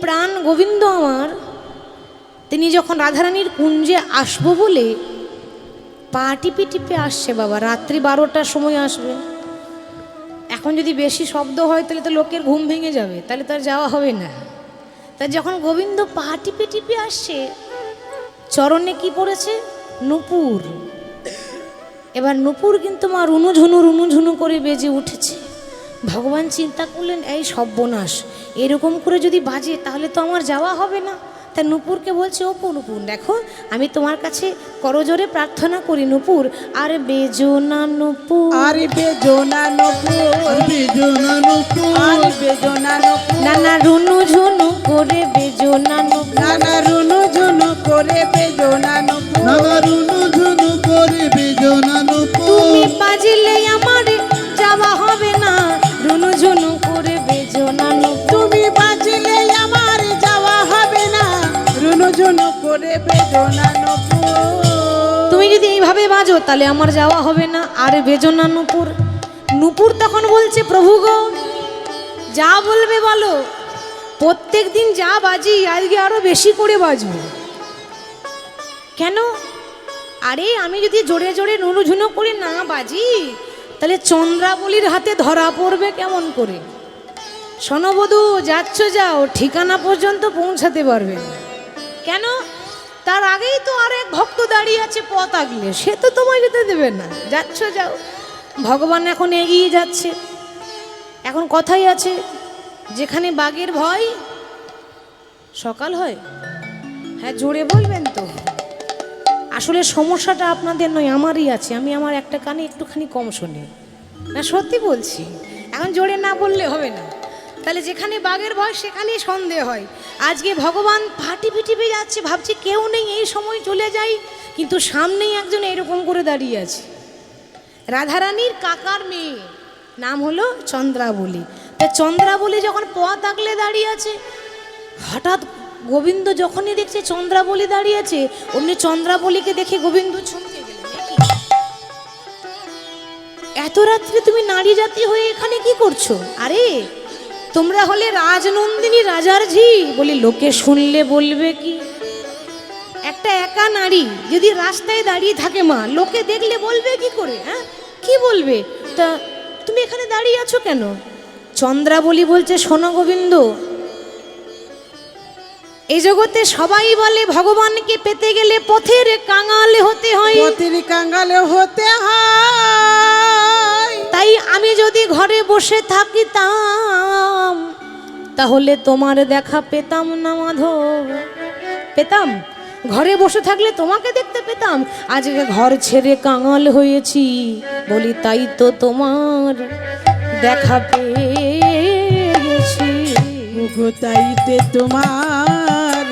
প্রাণ গোবিন্দ আমার তিনি যখন রাধারানীর কুঞ্জে আসবো বলে পা টিপে টিপে আসছে বাবা, রাত্রি 12টার সময় আসবে। এখন যদি বেশি শব্দ হয় তাহলে তো লোকের ঘুম ভেঙে যাবে, তাহলে তার যাওয়া হবে না। তা যখন গোবিন্দ পা টিপে টিপে আসছে, চরণে কি পড়েছে? নূপুর। এবার নূপুর কিন্তু মা রুনুঝুনু করে বেজে উঠেছে। ভগবান চিন্তা করলেন, এই সর্বনাশ, এরকম করে যদি বাজে তাহলে তো আমার যাওয়া হবে না। তা নূপুরকে বলছে, ওপো নূপুর, দেখো আমি তোমার কাছে করজোরে প্রার্থনা করি নূপুর, আর বেজো না নূপুর, আরে বেজো না নূপুর, বেজো না নূপুর, আরে বেজো না নূপুর, নানা রুনুঝুনু করে বেজো না নূপুর, নানা রুনুঝুনু করে বেজো না নূপুর, নানা রুনুঝুনু করে বেজো না নূপুর। তুমি বাজিলে আমার যাওয়া হবে না, রুনুঝুনু করে বেজো না নূপুর। তুমি বাজলে আমার যাওয়া হবে না, রুনুঝুনু করে বেজো না নূপুর। তুমি যদি এইভাবে বাজো তাহলে আমার যাওয়া হবে না, আর বেজো না নূপুর। নূপুর তখন বলছে, প্রভু গো, যা বলবে বলো, প্রত্যেক দিন যা বাজি আজকে আরো বেশি করে বাজবো। কেন? আরে আমি যদি জোরে জোরে নুনুঝুনো করে না বাজি তাহলে চন্দ্রাবলীর হাতে ধরা পড়বে কেমন করে? সনবধূ, যাচ্ছ যাও, ঠিকানা পর্যন্ত পৌঁছাতে পারবে না। কেন? তার আগেই তো আর এক ভক্ত দাঁড়িয়ে আছে পথ আগলে, সে তো তোমায় যেতে দেবে না, যাচ্ছ যাও। ভগবান এখন এগিয়ে যাচ্ছে। এখন কথাই আছে, যেখানে বাঘের ভয় সকাল হয়। হ্যাঁ, জোরে বলবেন তো। আসলে সমস্যাটা আপনাদের নয়, আমারই আছে। আমি আমার একটা কানে একটুখানি কম শুনি না, সত্যি বলছি। এখন জোরে না বললে হবে না, তাহলে যেখানে বাঘের ভয় সেখানেই সন্দেহ হয়। আজকে ভগবান ফাটি পিটিপে যাচ্ছে, ভাবছি কেউ নেই, এই সময় চলে যাই, কিন্তু সামনেই একজন এরকম করে দাঁড়িয়ে আছে। রাধারানীর কাকার মেয়ে, নাম হলো চন্দ্রাবলী। তা চন্দ্রাবলী যখন পথ আগলে দাঁড়িয়ে আছে, হঠাৎ গোবিন্দ যখনই দেখছে চন্দ্রাবলী দাঁড়িয়ে আছে, অমনি চন্দ্রাবলীকে দেখে গোবিন্দ চমকে গেলেন। এত রাত্রে তুমি নারী জাতি হয়ে এখানে কি করছো? আরে তোমরা হলে রাজনন্দিনী, রাজার ঝি। বলি, লোকে শুনলে বলবে কি? একটা একা নারী যদি রাস্তায় দাঁড়িয়ে থাকে মা, লোকে দেখলে বলবে কি করে? হ্যাঁ, কি বলবে? তা তুমি এখানে দাঁড়িয়ে আছো কেন? চন্দ্রাবলী বলছে, শোনো গোবিন্দ, এই জগতে সবাই বলে ভগবানকে পেতে গেলে পথের কাঙাল হতে হয়, পথের কাঙাল হতে হয়। তাই আমি যদি ঘরে বসে থাকিতাম তাহলে তোমার দেখা পেতাম না মাধব। পেতাম, ঘরে বসে থাকলে তোমাকে দেখতে পেতাম। আজকে ঘর ছেড়ে কাঙাল হয়েছি, বলি তাই তো তোমার দেখা পেয়েছি। ওগো তাইতে তোমার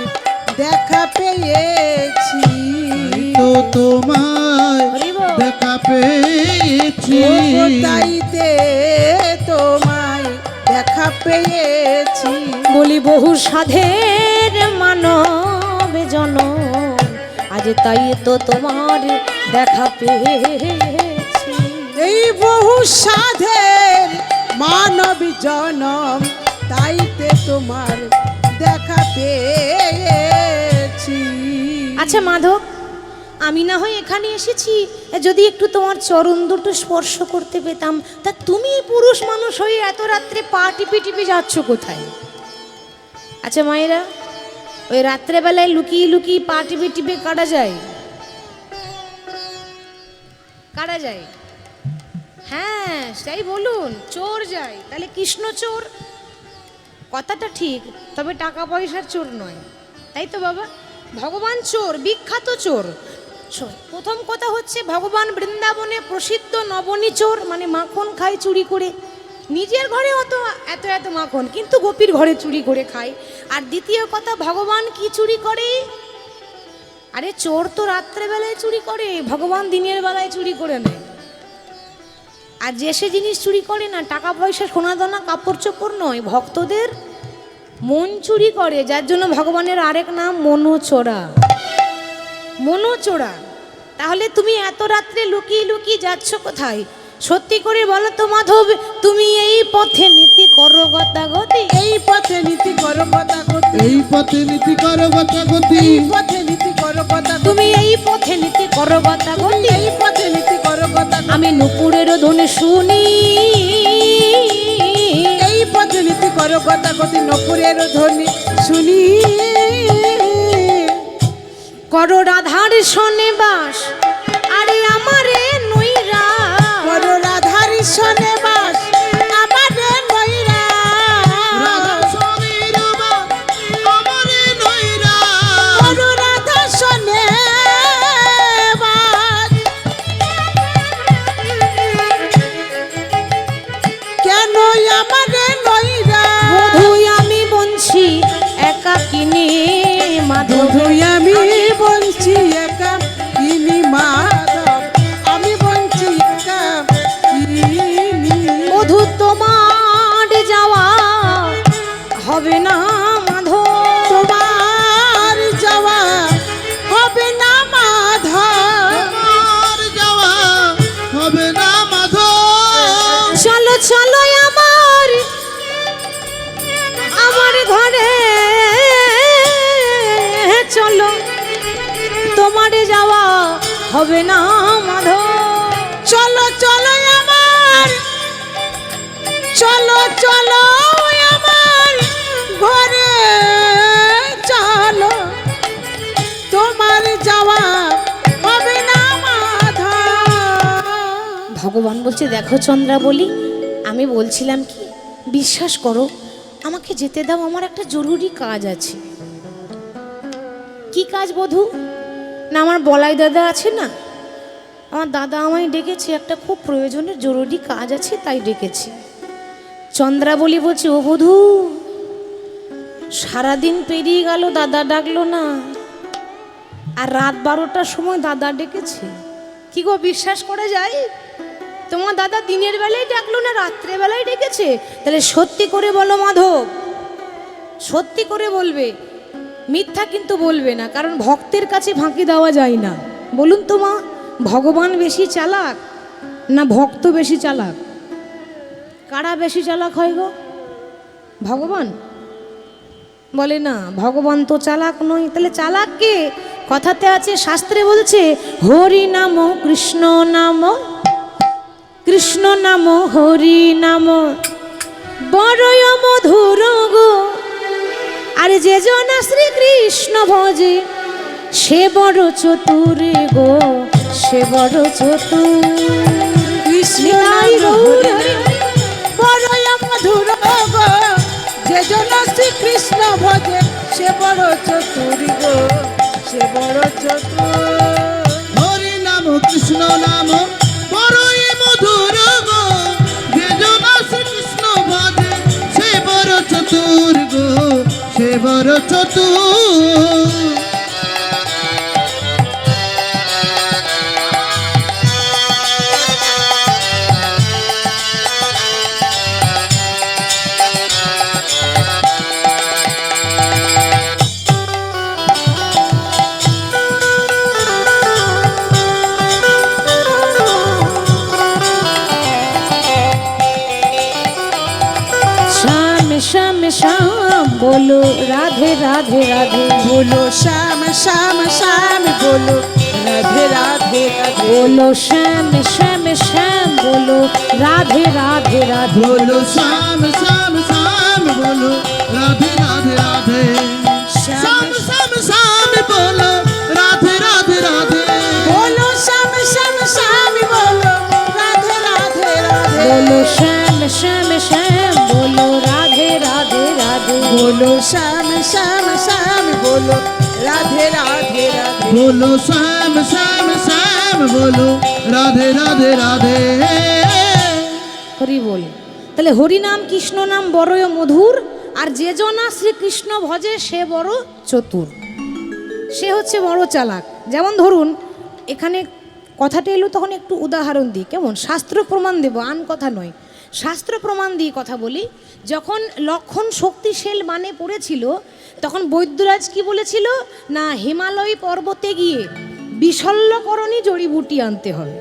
দেখা পেয়েছি, তো তোমায় দেখা পেয়েছি, ওগো তাইতে তোমায় দেখা পেয়েছি। বলি, বহু সাধের মানব জনম, আজ তাই তো তোমার দেখা পেয়েছি। এই বহু সাধের মানব জনম, তাইতে তোমার দেখা পেয়েছি। আচ্ছা মাধব, আমি না হয় এখানে এসেছি, যদি একটু তোমার চরণ দুটো স্পর্শ করতে পেতাম। তা তুমি পুরুষ মানুষ হয়ে এত রাত্রে পা টিপে টিপে যাচ্ছ কোথায়? আচ্ছা মায়েরা, ওই রাত্রেবেলায় লুকিয়ে লুকিয়ে পা টিপে টিপে কাটা যায়? কাটা যায়? হ্যাঁ, তাই বলুন, চোর যায়। তাহলে কৃষ্ণ চোর, কথাটা ঠিক, তবে টাকা পয়সার চোর নয়, তাই তো বাবা? ভগবান চোর, বিখ্যাত চোর। প্রথম কথা হচ্ছে, ভগবান বৃন্দাবনে প্রসিদ্ধ নবনী চোর, মানে মাখন খায় চুরি করে। নিজের ঘরে এত এত মাখন, কিন্তু গোপীর ঘরে চুরি করে খায়। আর দ্বিতীয় কথা, ভগবান কি চুরি করে? আরে চোর তো রাত্রেবেলায় চুরি করে, ভগবান দিনের বেলায় চুরি করে নেয়। আর যে সে জিনিস চুরি করে না, টাকা পয়সা, সোনা দানা, কাপড় চোপড় নয়, ভক্তদের মন চুরি করে। যার জন্য ভগবানের আরেক নাম মনোচোরা। মনোচোরা। তাহলে তুমি এত রাত্রে লুকিয়ে লুকিয়ে যাচ্ছ কোথায়? সত্যি করে বলো তো মাধব, তুমি এই পথে নীতি করো গতাগতি? এই পথে নীতি করো গতাগতি, এই পথে নীতি করো গতাগতি, এই পথে নীতি করো গতাগতি, তুমি এই পথে নীতি করো গতাগতি? এই পথে নীতি করো গতাগতি, আমি নুপুরের ধ্বনি শুনি, এই পথে নীতি করো গতাগতি, নপুরের ধ্বনি শুনি। করো রাধার সনে বাস, আরে আমারে নইরা, করো রাধার সনে বাস, আমারে নইরা, রাধা স্বামীর বাস, আমারে নইরা। করো রাধা সনে বাস, কেন আমারে নইরা? বধুই আমি বঞ্চি একাকিনী মাধব, বধুই আমি বঞ্চি একা কিনি মাধব, আমি বঞ্চি একা কিনি। বধু তোমার যাওয়া হবে না মাধব, তোমার যাওয়া হবে না মাধব, তোমার যাওয়া হবে না মাধব। চলো চলো আমার ঘরে চলো, তোমার যাওয়া হবে না মাধব। চলো চলো আমার, চলো চলো আমার ঘরে চলো, তোমার যাওয়া হবে না মাধব। ভগবান বলছে দেখো চন্দ্রাবলী, আমি বলছিলাম কি, বিশ্বাস করো আমাকে যেতে দাও, আমার একটা জরুরি কাজ আছে। কি কাজ বধূ? না আমার বলাই দাদা আছে না, আমার দাদা আমায় ডেকেছে, একটা খুব প্রয়োজনের জরুরি কাজ আছে তাই ডেকেছে। চন্দ্রাবলী বলছে ও বধূ, সারাদিন পেরিয়ে গেল দাদা ডাকলো না, আর রাত 12টার সময় দাদা ডেকেছে। কি গো বিশ্বাস করা যায়? তোমার দাদা দিনের বেলায় ডাকলো না, রাত্রে বেলায় ডেকেছে? তাহলে সত্যি করে বলো মাধব, সত্যি করে বলবে, মিথ্যা কিন্তু বলবে না, কারণ ভক্তের কাছে ফাঁকি দেওয়া যায় না। বলুন তো মা, ভগবান বেশি চালাক না ভক্ত বেশি চালাক? কারা বেশি চালাক হয় গো? ভগবান? বলে না, ভগবান তো চালাক নয়। তাহলে চালাক কে? কথাতে আছে, শাস্ত্রে বলছে হরি নাম কৃষ্ণ নাম, কৃষ্ণ নাম হরি নাম বড়য় মধুর গো, আর যে জনা শ্রীকৃষ্ণ ভজে সে বড় চতুর গো, সে বড় চতুর। কৃষ্ণ নিতাই নাম গৌর হরি হরি। বড়ই মধুর গো, যে জন শ্রীকৃষ্ণ ভজে সে বড় চতুর গো, সে বড় চতুর। হরি নাম কৃষ্ণ নাম বড়ই মধুর গো, যে জন শ্রীকৃষ্ণ ভজে সে বড় চতুর গো, সে বড় চতুর। श्याम श्याम श्याम बोलो राधे राधे राधे, बोलो श्याम श्याम श्याम बोलो राधे राधे राधे, बोलो श्याम श्याम श्याम बोलो राधे राधे राधे, बोलो श्याम श्याम श्याम बोलो राधे राधे राधे, श्याम श्याम श्याम बोलो राधे राधे राधे, बोलो श्याम श्याम श्याम बोलो राधे राधे राधे, बोलो श्याम श्याम श्याम बोलो राधे राधे राधे, बोलो श्याम श्याम श्याम बोलो राधे राधे राधे, बोलो श्याम श्याम श्याम बोलो राधे राधे राधे। হরি বল। তাহলে হরি নাম কৃষ্ণ নাম বড়ই মধুর, আর যে জনা শ্রীকৃষ্ণ ভজে সে বড় চতুর, সে হচ্ছে বড় চালাক। যেমন ধরুন এখানে কথাটা এলো, তখন একটু উদাহরণ দিই, কেমন? শাস্ত্র প্রমাণ দেব, আন কথা নয়, শাস্ত্র প্রমাণ দিয়ে কথা বলি। যখন লক্ষণ শক্তিশীল মানে পড়েছিল, তখন বৈদ্যরাজ কি বলেছিল না, হিমালয় পর্বতে গিয়ে বিশল্যকরণী জড়িবুটি আনতে হবে।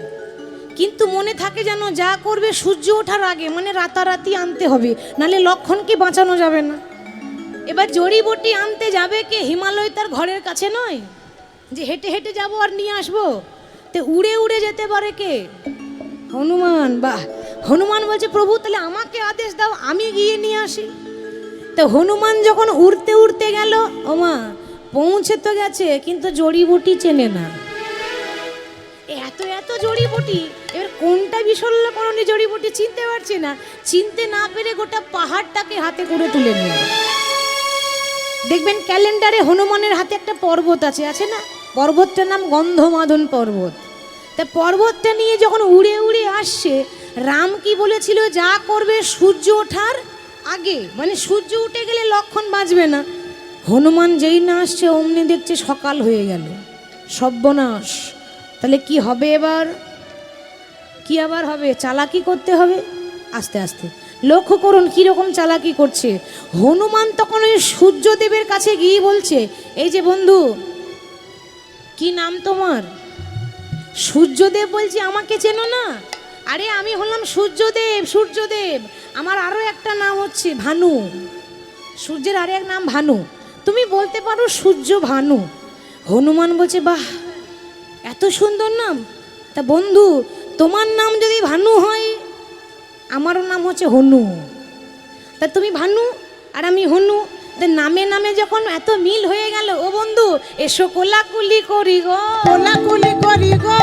কিন্তু মনে থাকে যেন যা করবে সূর্য ওঠার আগে, মানে রাতারাতি আনতে হবে, নালে লক্ষণকে বাঁচানো যাবে না। এবার জড়িবটি আনতে যাবে কে? হিমালয় তার ঘরের কাছে নয় যে হেঁটে হেঁটে যাবো আর নিয়ে আসবো, তো উড়ে উড়ে যেতে পারে কে? হনুমান। বাহ! হনুমান বলছে প্রভু তাহলে আমাকে আদেশ দাও, আমি গিয়ে নিয়ে আসি। তো হনুমান যখন উড়তে উড়তে গেল, ওমা পৌঁছে তো গেছে কিন্তু জড়িবটি চেনে না। এত এত জড়িবটি, এবার কোনটা বিশল্যকরণী জড়িবটি চিনতে পারছে না, চিনতে না পেরে গোটা পাহাড়টাকে হাতে করে তুলে নিল। দেখবেন ক্যালেন্ডারে হনুমানের হাতে একটা পর্বত আছে, আছে না? পর্বতটার নাম গন্ধমাদন পর্বত। তা পর্বতটা নিয়ে যখন উড়ে উড়ে আসছে, রাম কি বলেছিল? যা করবে সূর্য ওঠার আগে, মানে সূর্য উঠে গেলে লক্ষণ বাঁচবে না। হনুমান যেই না আসছে অমনি দেখছে সকাল হয়ে গেল, সর্বনাশ। তাহলে কি হবে এবার? কি আবার হবে? চালাকি করতে হবে আস্তে আস্তে। লক্ষ্য করুন কীরকম চালাকি করছে হনুমান। তখন ওই সূর্যদেবের কাছে গিয়ে বলছে, এই যে বন্ধু, কি নাম তোমার? সূর্যদেব বলছে আমাকে চেনো না? আরে আমি হলাম সূর্যদেব। সূর্যদেব আমার আরও একটা নাম হচ্ছে ভানু, সূর্যের আরে এক নাম ভানু, তুমি বলতে পারো সূর্য ভানু। হনুমান বলছে বাহ, এত সুন্দর নাম। তা বন্ধু তোমার নাম যদি ভানু হয়, আমারও নাম হচ্ছে হনু, তা তুমি ভানু আর আমি হনু, নামে নামে যখন এত মিল হয়ে গেল, ও বন্ধু এসো কোলাকুলি করি গো, কোলাকুলি করি গো,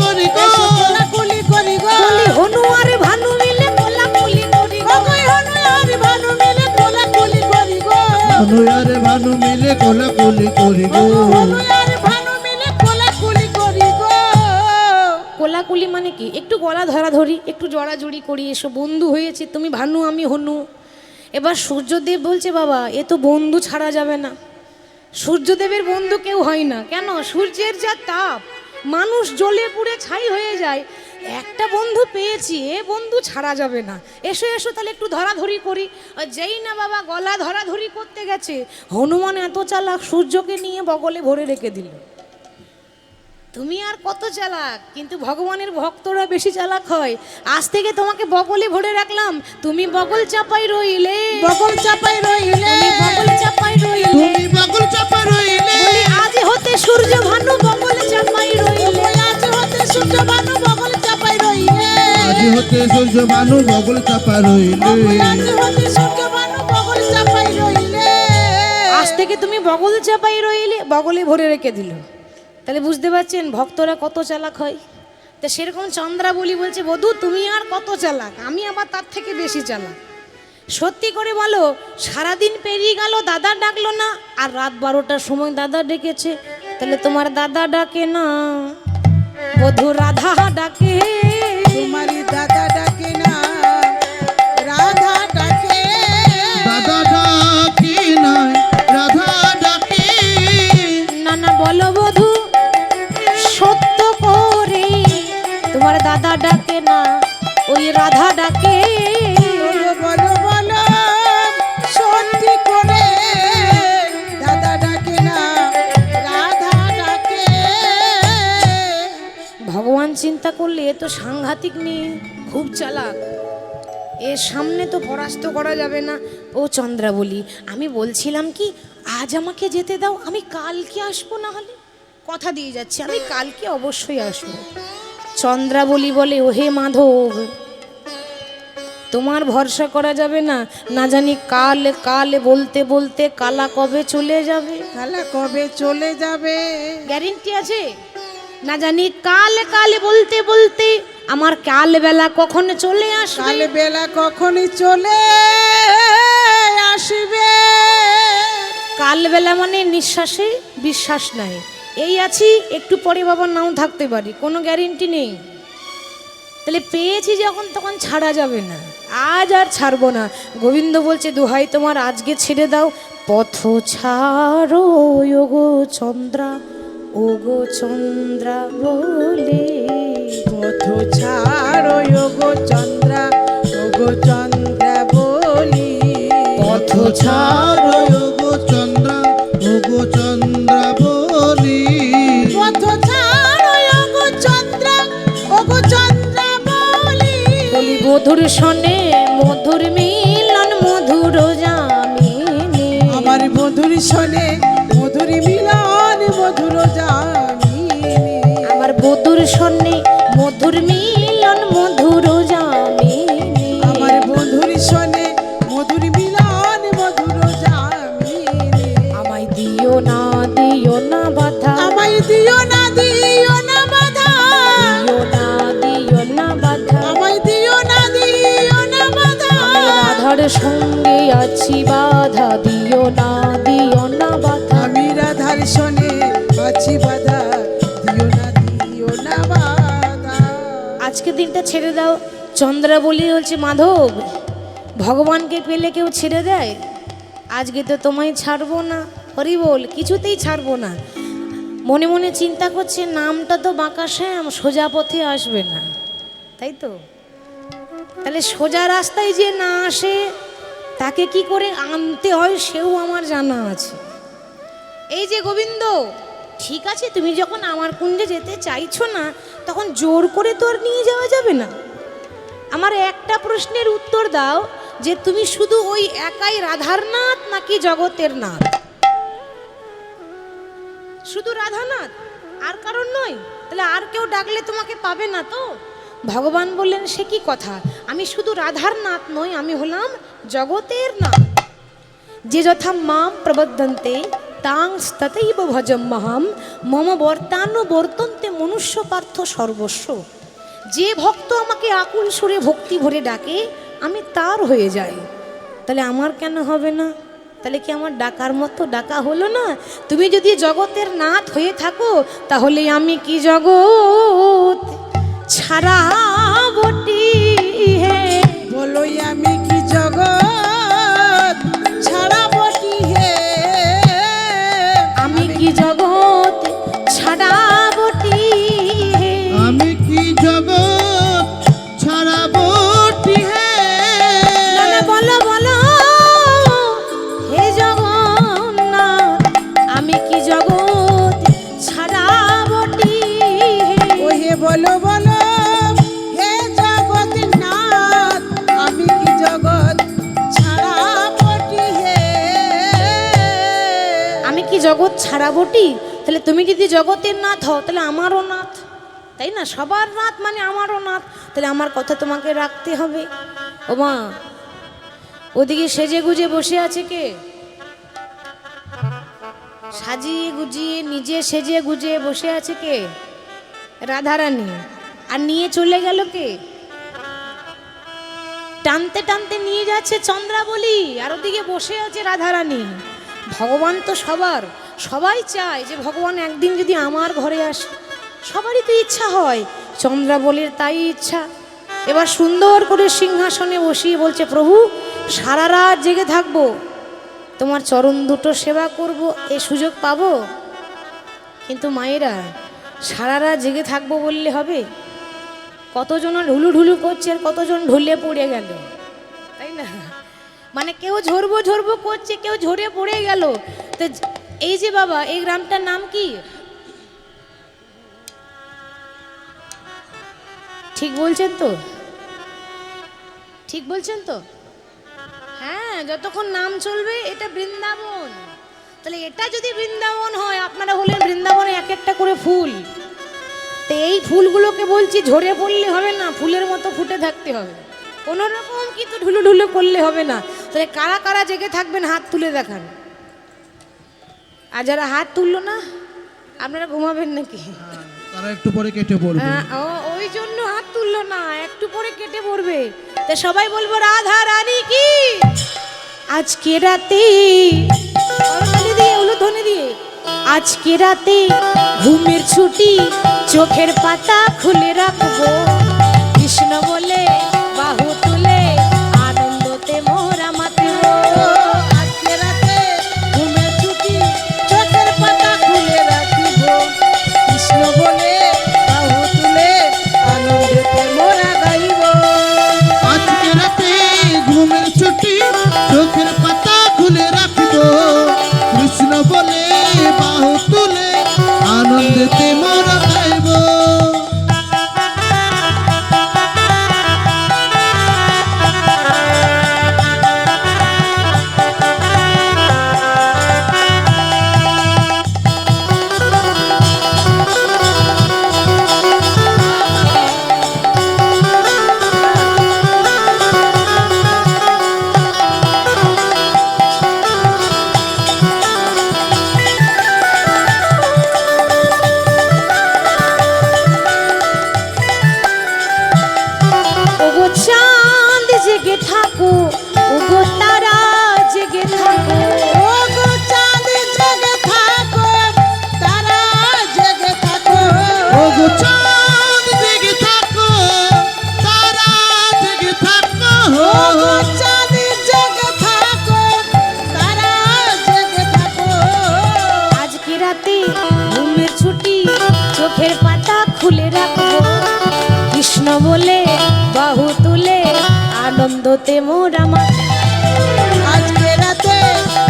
করি গো, এসো কোলাকুলি করি গো। বলি হনু আর ভানু মিলে কোলাকুলি করি গো। ওগোই হনু আর ভানু মিলে কোলাকুলি করি গো। হনু আর ভানু মিলে কোলাকুলি করি গো। হনু আর ভানু মিলে কোলাকুলি করি গো। কোলাকুলি মানে কি? একটু গলা ধরাধরি, একটু জড়াজড়ি করি, এসো বন্ধু হয়েছে, তুমি ভানু আমি হনু। এবার সূর্যদেব বলছে বাবা এ তো বন্ধু ছাড়া যাবে না। সূর্যদেবের বন্ধু কেউ হয় না। কেন? সূর্যের যা তাপ, মানুষ জ্বলে পুড়ে ছাই হয়ে যায়। একটা বন্ধু পেয়েছি, এ বন্ধু ছাড়া যাবে না, এসো এসো তাহলে একটু ধরাধরি করি। আর যেই না বাবা গলা ধরাধরি করতে গেছে, হনুমান এত চালাক সূর্যকে নিয়ে বগলে ভরে রেখে দিল। তুমি আর কত চালাক, কিন্তু ভগবানের ভক্তরা বেশি চালাক হয়। আজ থেকে তোমাকে বগলে ভরে রাখলাম, তুমি বগল চাপাই রইলে, বগল চাপাই রইলে, তুমি বগল চাপাই রইলে, তুমি বগল চাপা রইলে, বলি আজ হতে সূর্য ভানু বগল চাপাই রইলে, আজ হতে সূর্য ভানু বগল চাপাই রইলে, আজ হতে সূর্য ভানু বগল চাপা রইলে, আজ হতে সূর্য ভানু বগল চাপাই রইলে। আজ থেকে তুমি বগল চাপাই রইলে, বগলে ভরে রেখে দিল। তাহলে বুঝতে পারছেন ভক্তরা কত চালাক হয়। তা সেরকম চন্দ্রাবলী বলছে বধূ তুমি আর কত চালাক, আমি আবার তার থেকে বেশি চালাক। সত্যি করে বলো, সারাদিন পেরিয়ে গেল দাদা ডাকলো না, আর রাত 12টার সময় দাদা ডেকেছে, তাহলে তোমার দাদা ডাকে না, বধূ রাধা ডাকে। তোমারি দাদা ডাকে না, রাধা ডাকে। দাদা ডাকি নাই রাধা ডাকি। না না বলো বধূ সত্য করে, তোমার দাদা ডাকে না, ওই রাধা ডাকে। বলো বলো বলো সত্যি করে, দাদা ডাকে না, রাধা ডাকে। ভগবান চিন্তা করলে এ তো সাংঘাতিক মেয়ে, খুব চালাক, এর সামনে তো পরাস্ত করা যাবে না। ও চন্দ্রাবলী আমি বলছিলাম কি, আজ আমাকে যেতে দাও, আমি কালকে আসবো, না হলে কথা দিয়ে যাচ্ছি আমি কালকে অবশ্যই আসবো। চন্দ্রাবলী বলে ওহে মাধব, তোমার ভরসা করা যাবে না, না জানি কাল কাল বলতে বলতে কালা কবে চলে যাবে। কালা কবে চলে যাবে, গ্যারেন্টি আছে? না জানি কাল কাল বলতে বলতে আমার কাল বেলা কখন চলে আসবে। কাল বেলা কখনই চলে আসবে। কাল বেলা মানে নিঃশ্বাসে বিশ্বাস নাই, এই আছি একটু পরে বাবা নাও থাকতে পারি, কোনো গ্যারেন্টি নেই। তাহলে পেয়েছি যখন তখন ছাড়া যাবে না, আজ আর ছাড়বো না। গোবিন্দ বলছে দোহাই তোমার আজকে ছেড়ে দাও, পথ ছাড়ো ওগো চন্দ্রা, ওগো চন্দ্রা বলে। পথ ছাড়ো ওগো চন্দ্রা, ওগো চন্দ্রা বলি। পথ ছাড়ো ওগো চন্দ্রা, ওগো চন্দ্রা বলি। পথ ছাড়ো ওগো চন্দ্রা, ওগো মধুর সনে মধুর মিলন মধুর জামিনী। আমার মধুর শোনে মধুর মিলন মধুর জামিনী। আমার মধুর সনে মধুর মিলন মধুর জামিনী। আমার মধুর শোনে মধুর মিলন মধুর জামিনী। আমায় দিও না বাধা, আমায় দিও না বাধা, দিও না বাধা, আমায় দিও না বাধা। আমি রাধার সঙ্গে আছি বাধা দিও না বাধা। আমি রাধার শোনে আছি বাধা, দিও না বাধা। আজকে দিনটা ছেড়ে দাও। চন্দ্রাবলী বলছে মাধব, ভগবানকে পেলে কেউ ছেড়ে দেয়? আজকে তো তোমায় ছাড়বো না, হরি বল, কিছুতেই ছাড়বো না। মনে মনে চিন্তা করছে নামটা তো বাঁকা শ্যাম, সোজা পথে আসবে না, তাই তো? তাহলে সোজা রাস্তায় যে না আসে তাকে কি করে আনতে হয় সেও আমার জানা আছে। এই যে গোবিন্দ, ঠিক আছে তুমি যখন আমার কুঞ্জে যেতে চাইছো না, তখন জোর করে তো আর নিয়ে যাওয়া যাবে না। আমার একটা প্রশ্নের উত্তর দাও যে তুমি শুধু ওই একাই রাধার নাথ নাকি জগতের নাথ? শুধু রাধানাথ, আর কারণ নয়? তাহলে আর কেউ ডাকলে তোমাকে পাবে না তো? ভগবান বললেন সে কি কথা, আমি শুধু রাধার নাথ নই, আমি হলাম জগতের নাথ। যে যথা মাম প্রবদ্ধন্তে তাং ততৈব ভজম মহাম মম বর্তন্তে মনুষ্য পার্থ সর্বস্ব। যে ভক্ত আমাকে আকুল সুরে ভক্তি ভরে ডাকে আমি তার হয়ে যাই। তাহলে আমার কেন হবে না? তাহলে কি আমার ডাকার মতো ডাকা হলো না? তুমি যদি জগতের নাথ হয়ে থাকো তাহলে আমি কি জগৎ ছাড়া বটি হে? বলোই আমি কি জগৎ ছাড়া বটি হে? আমি কি জগৎ ছাড়া বটি হে? আমি কি জগৎ ছাড়াবো হে? না না, বলো বলো হে জগন্নাথ, আমি কি জগৎ ছাড়া বটি হে? ও হে বলো বলো হে জগৎ নাথ, আমি কি জগৎ ছাড়া বটি হে? আমি কি জগৎ ছাড়া বটি? তাহলে তুমি যদি জগতের নাথ হও তাহলে আমারও নাথ, তাই না? সবার নাথ মানে আমারও নাথ। তাহলে আমার কথা তোমাকে রাখতে হবে। ও মা, ওদিকে সেজে গুজে বসে আছে কে? সাজিয়ে গুজিয়ে নিজে সেজে গুজে বসে আছে কে? রাধারানী। আর নিয়ে চলে গেল কে? টানতে টানতে নিয়ে যাচ্ছে চন্দ্রাবলী, আর ওদিকে বসে আছে রাধারানী। ভগবান তো সবার, সবাই চায় যে ভগবান একদিন যদি আমার ঘরে আসে, সবারই তো ইচ্ছা হয়। চন্দ্রাবলীর তাই ইচ্ছা। এবার সুন্দর করে সিংহাসনে বসিয়ে বলছে, প্রভু সারা রাত জেগে থাকবো, তোমার চরণ দুটো সেবা করব, এই সুযোগ পাবো? কিন্তু মায়েরা, সারা রাত জেগে থাকবো বললে হবে? কতজন ঢুলু ঢুলু করছে আর কতজন ঢুলে পড়ে গেল, তাই না? মানে কেউ ঝরবো ঝরবো করছে, কেউ ঝরে পড়ে গেল। তো এই যে বাবা, এই গ্রামটার নাম কি? ঠিক বলছেন তো? ঠিক বলছেন তো? হ্যাঁ, যতক্ষণ নাম চলবে এটা বৃন্দাবন। তাহলে এটা যদি বৃন্দাবন হয়, আপনারা হলেন বৃন্দাবনে এক একটা করে ফুল। তো এই ফুলগুলোকে বলছি ঝরে পড়লে হবে না, ফুলের মতো ফুটে থাকতে হবে। কোনো রকম কিন্তু ঢুলু ঢুলু করলে হবে না। তাহলে কারা কারা জেগে থাকবেন হাত তুলে দেখান। আর যারা হাত তুললো না, আপনারা ঘুমাবেন নাকি? তারা একটু পরে কেটে পড়বে। হ্যাঁ, ওই জন্য হাত তুললো না, একটু পরে কেটে পড়বে। তো সবাই বলবো রাধা রানী কি? আজকে রাতে করতালি দিয়ে উলুধ্বনি দিয়ে, আজকে রাতে ঘুমের ছুটি, চোখের পাতা খুলে রাখবো, কৃষ্ণ বলে বাহু তুলে আনন্দতে মোরা মাতব। আজকে রাতে ঘুমের ছুটি, চোখের পাতা খুলে রাখিব, কৃষ্ণ বলে বাহু তুলে আনন্দেতে মোরা গাইব। আজকে রাতে ঘুমের ছুটি, চোখের পাতা খুলে রাখব, কৃষ্ণ বলে বাহু তুলে আনন্দেতে মোরা গাইব। চোখের পাতা খুলে রাখবো কৃষ্ণ বলে বাহু তুলে আনন্দতে মোরা মাতি। আজকে রাতে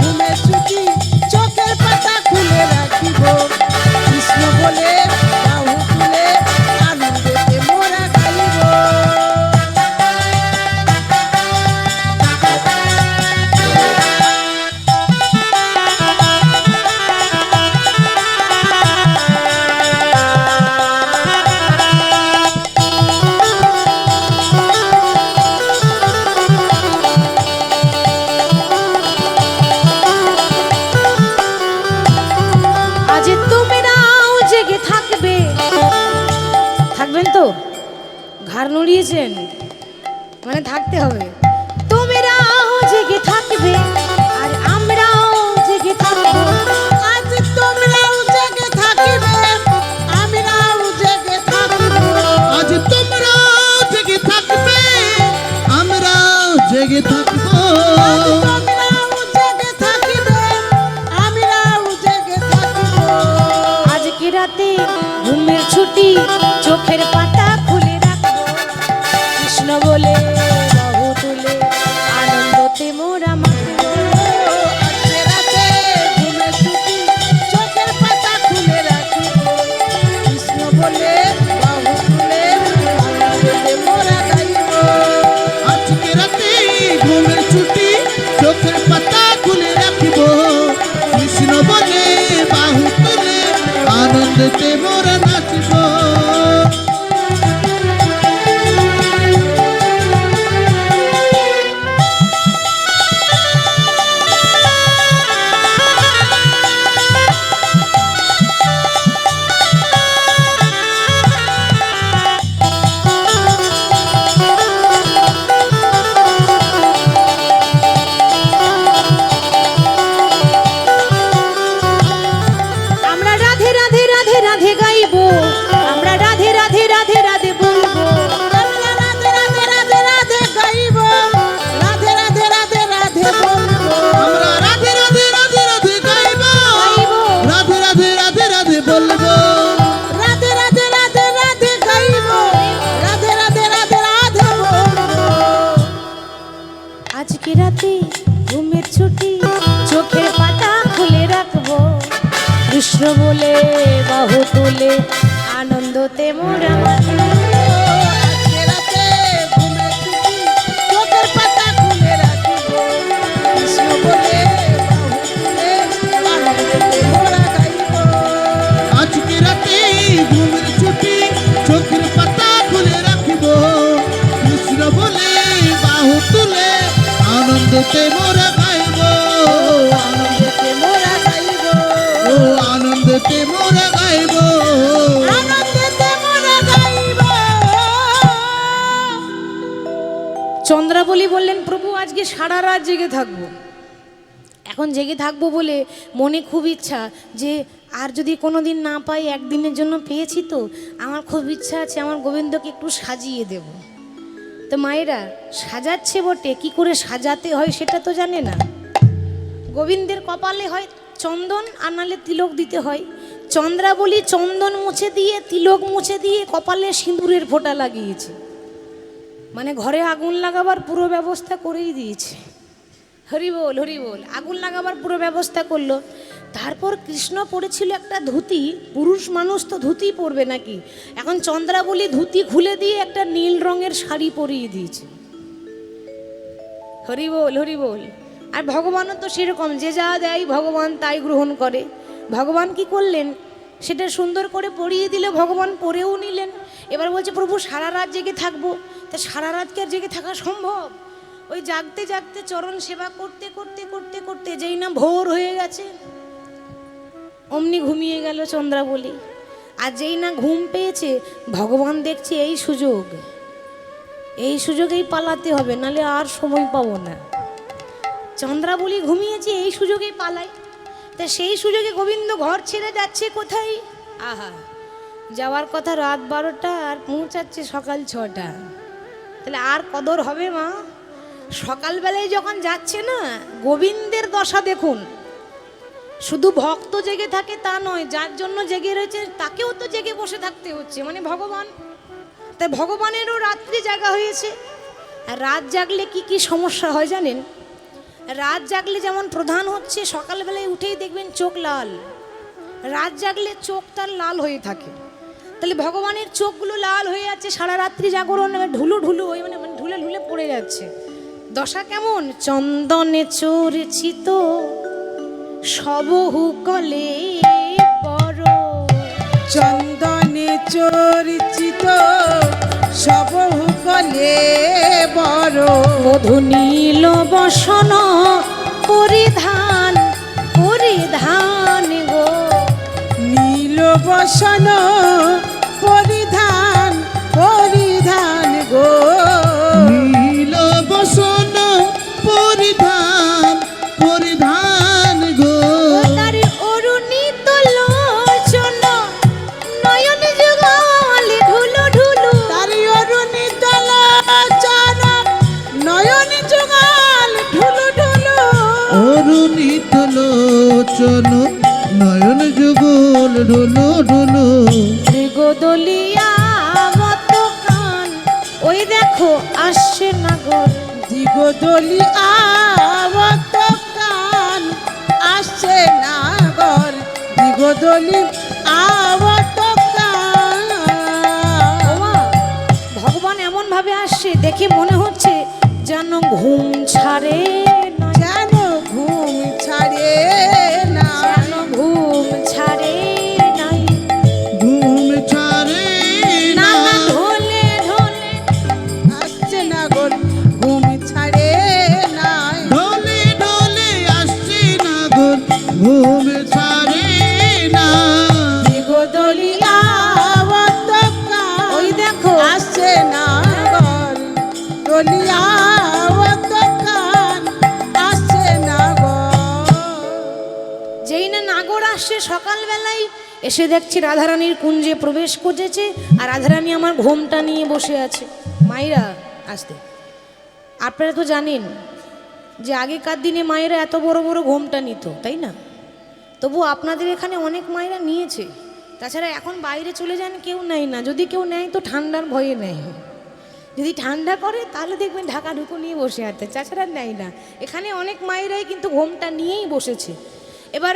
ঘুমের ছুটি চোখের পাতা খুলে রাখিব কৃষ্ণ বলে বাহু তুলে আনন্দেতে মোরা গাইব। আজ তোমরাও জেগে থাকবে, থাকবেন তো? ঘাড় নড়িয়েছেন মানে থাকতে হবে। তোমরাও জেগে থাকবে আর আমরাও জেগে থাকবো। আজ তোমরাও জেগে থাকিবে আমরাও জেগে থাকিব। আজ তোমরাও জেগে থাকবে আমরাও জেগে থাকবো। তোমরাও জেগে থাকিবে আমরাও জেগে থাকিব। আজকে রাতে ঘুমের ছুটি চোখের পাতা খুলে রাখবো কৃষ্ণ বলে বাহু তুলে আনন্দতে মোরা মাতিব। আজকে রাতে ঘুমের ছুটি চোখের পাতা খুলে রাখিব কৃষ্ণ বলে বাহু তুলে আনন্দেতে মোরা গাইব। আজকে রাতে ঘুমের ছুটি চোখের পাতা খুলে রাখিব কৃষ্ণ বলে বাহু তুলে আনন্দেতে মোরা নাচিব। আমরা রাধে রাধে রাধে রাধে গাইবো, আমরা রাধে রাধে রাধে রাধে বলবো। আমরা রাধে রাধে রাধে রাধে গাইব রাধে রাধে রাধে রাধে বলবো। আমরা রাধে রাধে রাধে রাধে গাইব রাধে রাধে রাধে রাধে বলবো। রাধে রাধে রাধে রাধে গাইব রাধে রাধে রাধে রাধে বলবো। আজকে রাতে ঘুমের ছুটি চোখের পাতা খুলে রাখবো কৃষ্ণ বলে বাহু তুলে আনন্দতে মোরা মাতিব। আজকে রাতে ঘুমের ছুটি চোখের পাতা খুলে রাখিব কৃষ্ণ বলে বাহু তুলে আনন্দেতে মোরা গাইব। আজকে রাতে ঘুমের ছুটি চোখের পাতা খুলে রাখিব কৃষ্ণ বলে বাহু তুলে আনন্দতে মোরা গাইব। আনন্দেতে মোরা গাইব ও আনন্দতে মোরা গাইব। আনন্দেতে মোরা গাইব। চন্দ্রাবলী বললেন প্রভু আজকে সারা রাত জেগে থাকবো। এখন জেগে থাকবো বলে মনে খুব ইচ্ছা যে আর যদি কোনো দিন না পাই একদিনের জন্য পেয়েছি তো আমার খুব ইচ্ছা আছে আমার গোবিন্দকে একটু সাজিয়ে দেব। তো মায়েরা সাজাচ্ছে বটে, কি করে সাজাতে হয় সেটা তো জানে না। গোবিন্দের কপালে হয় চন্দন আর নালে তিলক দিতে হয়। চন্দ্রাবলী চন্দন মুছে দিয়ে তিলক মুছে দিয়ে কপালে সিঁদুরের ফোঁটা লাগিয়েছে, মানে ঘরে আগুন লাগাবার পুরো ব্যবস্থা করেই দিয়েছে। হরি বল হরি বল, আগুন লাগাবার পুরো ব্যবস্থা করলো। তারপর কৃষ্ণ পরেছিল একটা ধুতি, পুরুষ মানুষ তো ধুতি পরবে নাকি, এখন চন্দ্রাবলী ধুতি খুলে দিয়ে একটা নীল রঙের শাড়ি পরিয়ে দিয়েছে। হরি বল হরি বল। আর ভগবানও তো সেরকম, যে যা দেয় ভগবান তাই গ্রহণ করে। ভগবান কি করলেন, সেটা সুন্দর করে পরিয়ে দিলে ভগবান পরেও নিলেন। এবার বলছে প্রভু সারা রাত জেগে থাকবো। তা সারা রাত কি আর জেগে থাকা সম্ভব? ওই জাগতে জাগতে চরণ সেবা করতে করতে করতে করতে যেই না ভোর হয়ে গেছে অমনি ঘুমিয়ে গেল চন্দ্রাবলী। আর যেই না ঘুম পেয়েছে ভগবান দেখছে এই সুযোগেই পালাতে হবে, নালে আর সময় পাবো না। চন্দ্রাবলী ঘুমিয়েছে, এই সুযোগেই পালাই। তা সেই সুযোগে গোবিন্দ ঘর ছেড়ে যাচ্ছে কোথায়? আহা, যাওয়ার কথা রাত 12টা আর পৌঁছাচ্ছে সকাল 6টা। তাহলে আর কদর হবে মা? সকালবেলায় যখন যাচ্ছে না, গোবিন্দের দশা দেখুন। শুধু ভক্ত জেগে থাকে তা নয়, যার জন্য জেগে রয়েছে তাকেও তো জেগে বসে থাকতে হচ্ছে, মানে ভগবান। তাই ভগবানেরও রাত্রি জাগা হয়েছে। আর রাত জাগলে কি কি সমস্যা হয় জানেন? রাত জাগলে যেমন প্রধান হচ্ছে সকালবেলায় উঠেই দেখবেন চোখ লাল, রাত জাগলে চোখ তার লাল হয়ে থাকে। তাহলে ভগবানের চোখগুলো লাল হয়ে যাচ্ছে সারা রাত্রি জাগরণ, ঢুলু ঢুলু হয়ে মানে ঢুলে ঢুলে পড়ে যাচ্ছে। দশা কেমন? চন্দনে চর্চিত সবহু কলে বড়, চন্দনে চর্চিত সবহু কলে বড়, মধু নীল বসন পরিধান পরিধান গো, নীল বসন পরিধান পরিধান গো, নীল বসন পরিধান পরিধান গো, তার অরুণিত লোচন নয়ন যুগলে ঢুলু ঢুলু, তারি অরুণিত লোচন নয়ন যুগল ঢুলু ঢুলু, অরুণিত লোচন নয়ন যুগল ঢুলু ঢুলু, মৃগদলিয়া মত কান, ওই দেখো আসছে নাগর, দিগদলি আবত কান আসছে নাগর, দিগদলি আবত কান। ওমা, ভগবান এমন ভাবে আসছে দেখে মনে হচ্ছে যেন ঘুম ছাড়ে না, যেন ঘুম ছাড়ে না, যেন ঘুম ছাড়ে নাই, ঘুম ছাড়ে না না, না ঢোলে ঢোলে, আসছে নাগর ঘুম ছাড়ে নাই, ঢলে ঢলে আসছে নাগর ঘুম ছাড়ে না, দিগদলি আবত কান ওই দেখো আসছে নাগর, দলিয়া আবত কান আসছে নাগর। যেই না নাগর আসছে সকালবেলায় এসে দেখছি রাধারানীর কুঞ্জে প্রবেশ করেছে, আর রাধারানী আমার ঘোমটা নিয়ে বসে আছে। মায়েরা আসতে, আপনারা তো জানেন যে আগেকার দিনে মায়েরা এত বড় বড় ঘোমটা নিত, তাই না? তবু আপনাদের এখানে অনেক মায়েরা নিয়েছে। তাছাড়া এখন বাইরে চলে যান কেউ নেয় না, যদি কেউ নেয় তো ঠান্ডার ভয়ে নেয়, যদি ঠান্ডা করে তাহলে দেখবেন ঢাকা ঢুকো নিয়ে বসে আছে, তাছাড়া নেয় না। এখানে অনেক মায়েরাই কিন্তু ঘোমটা নিয়েই বসেছে। এবার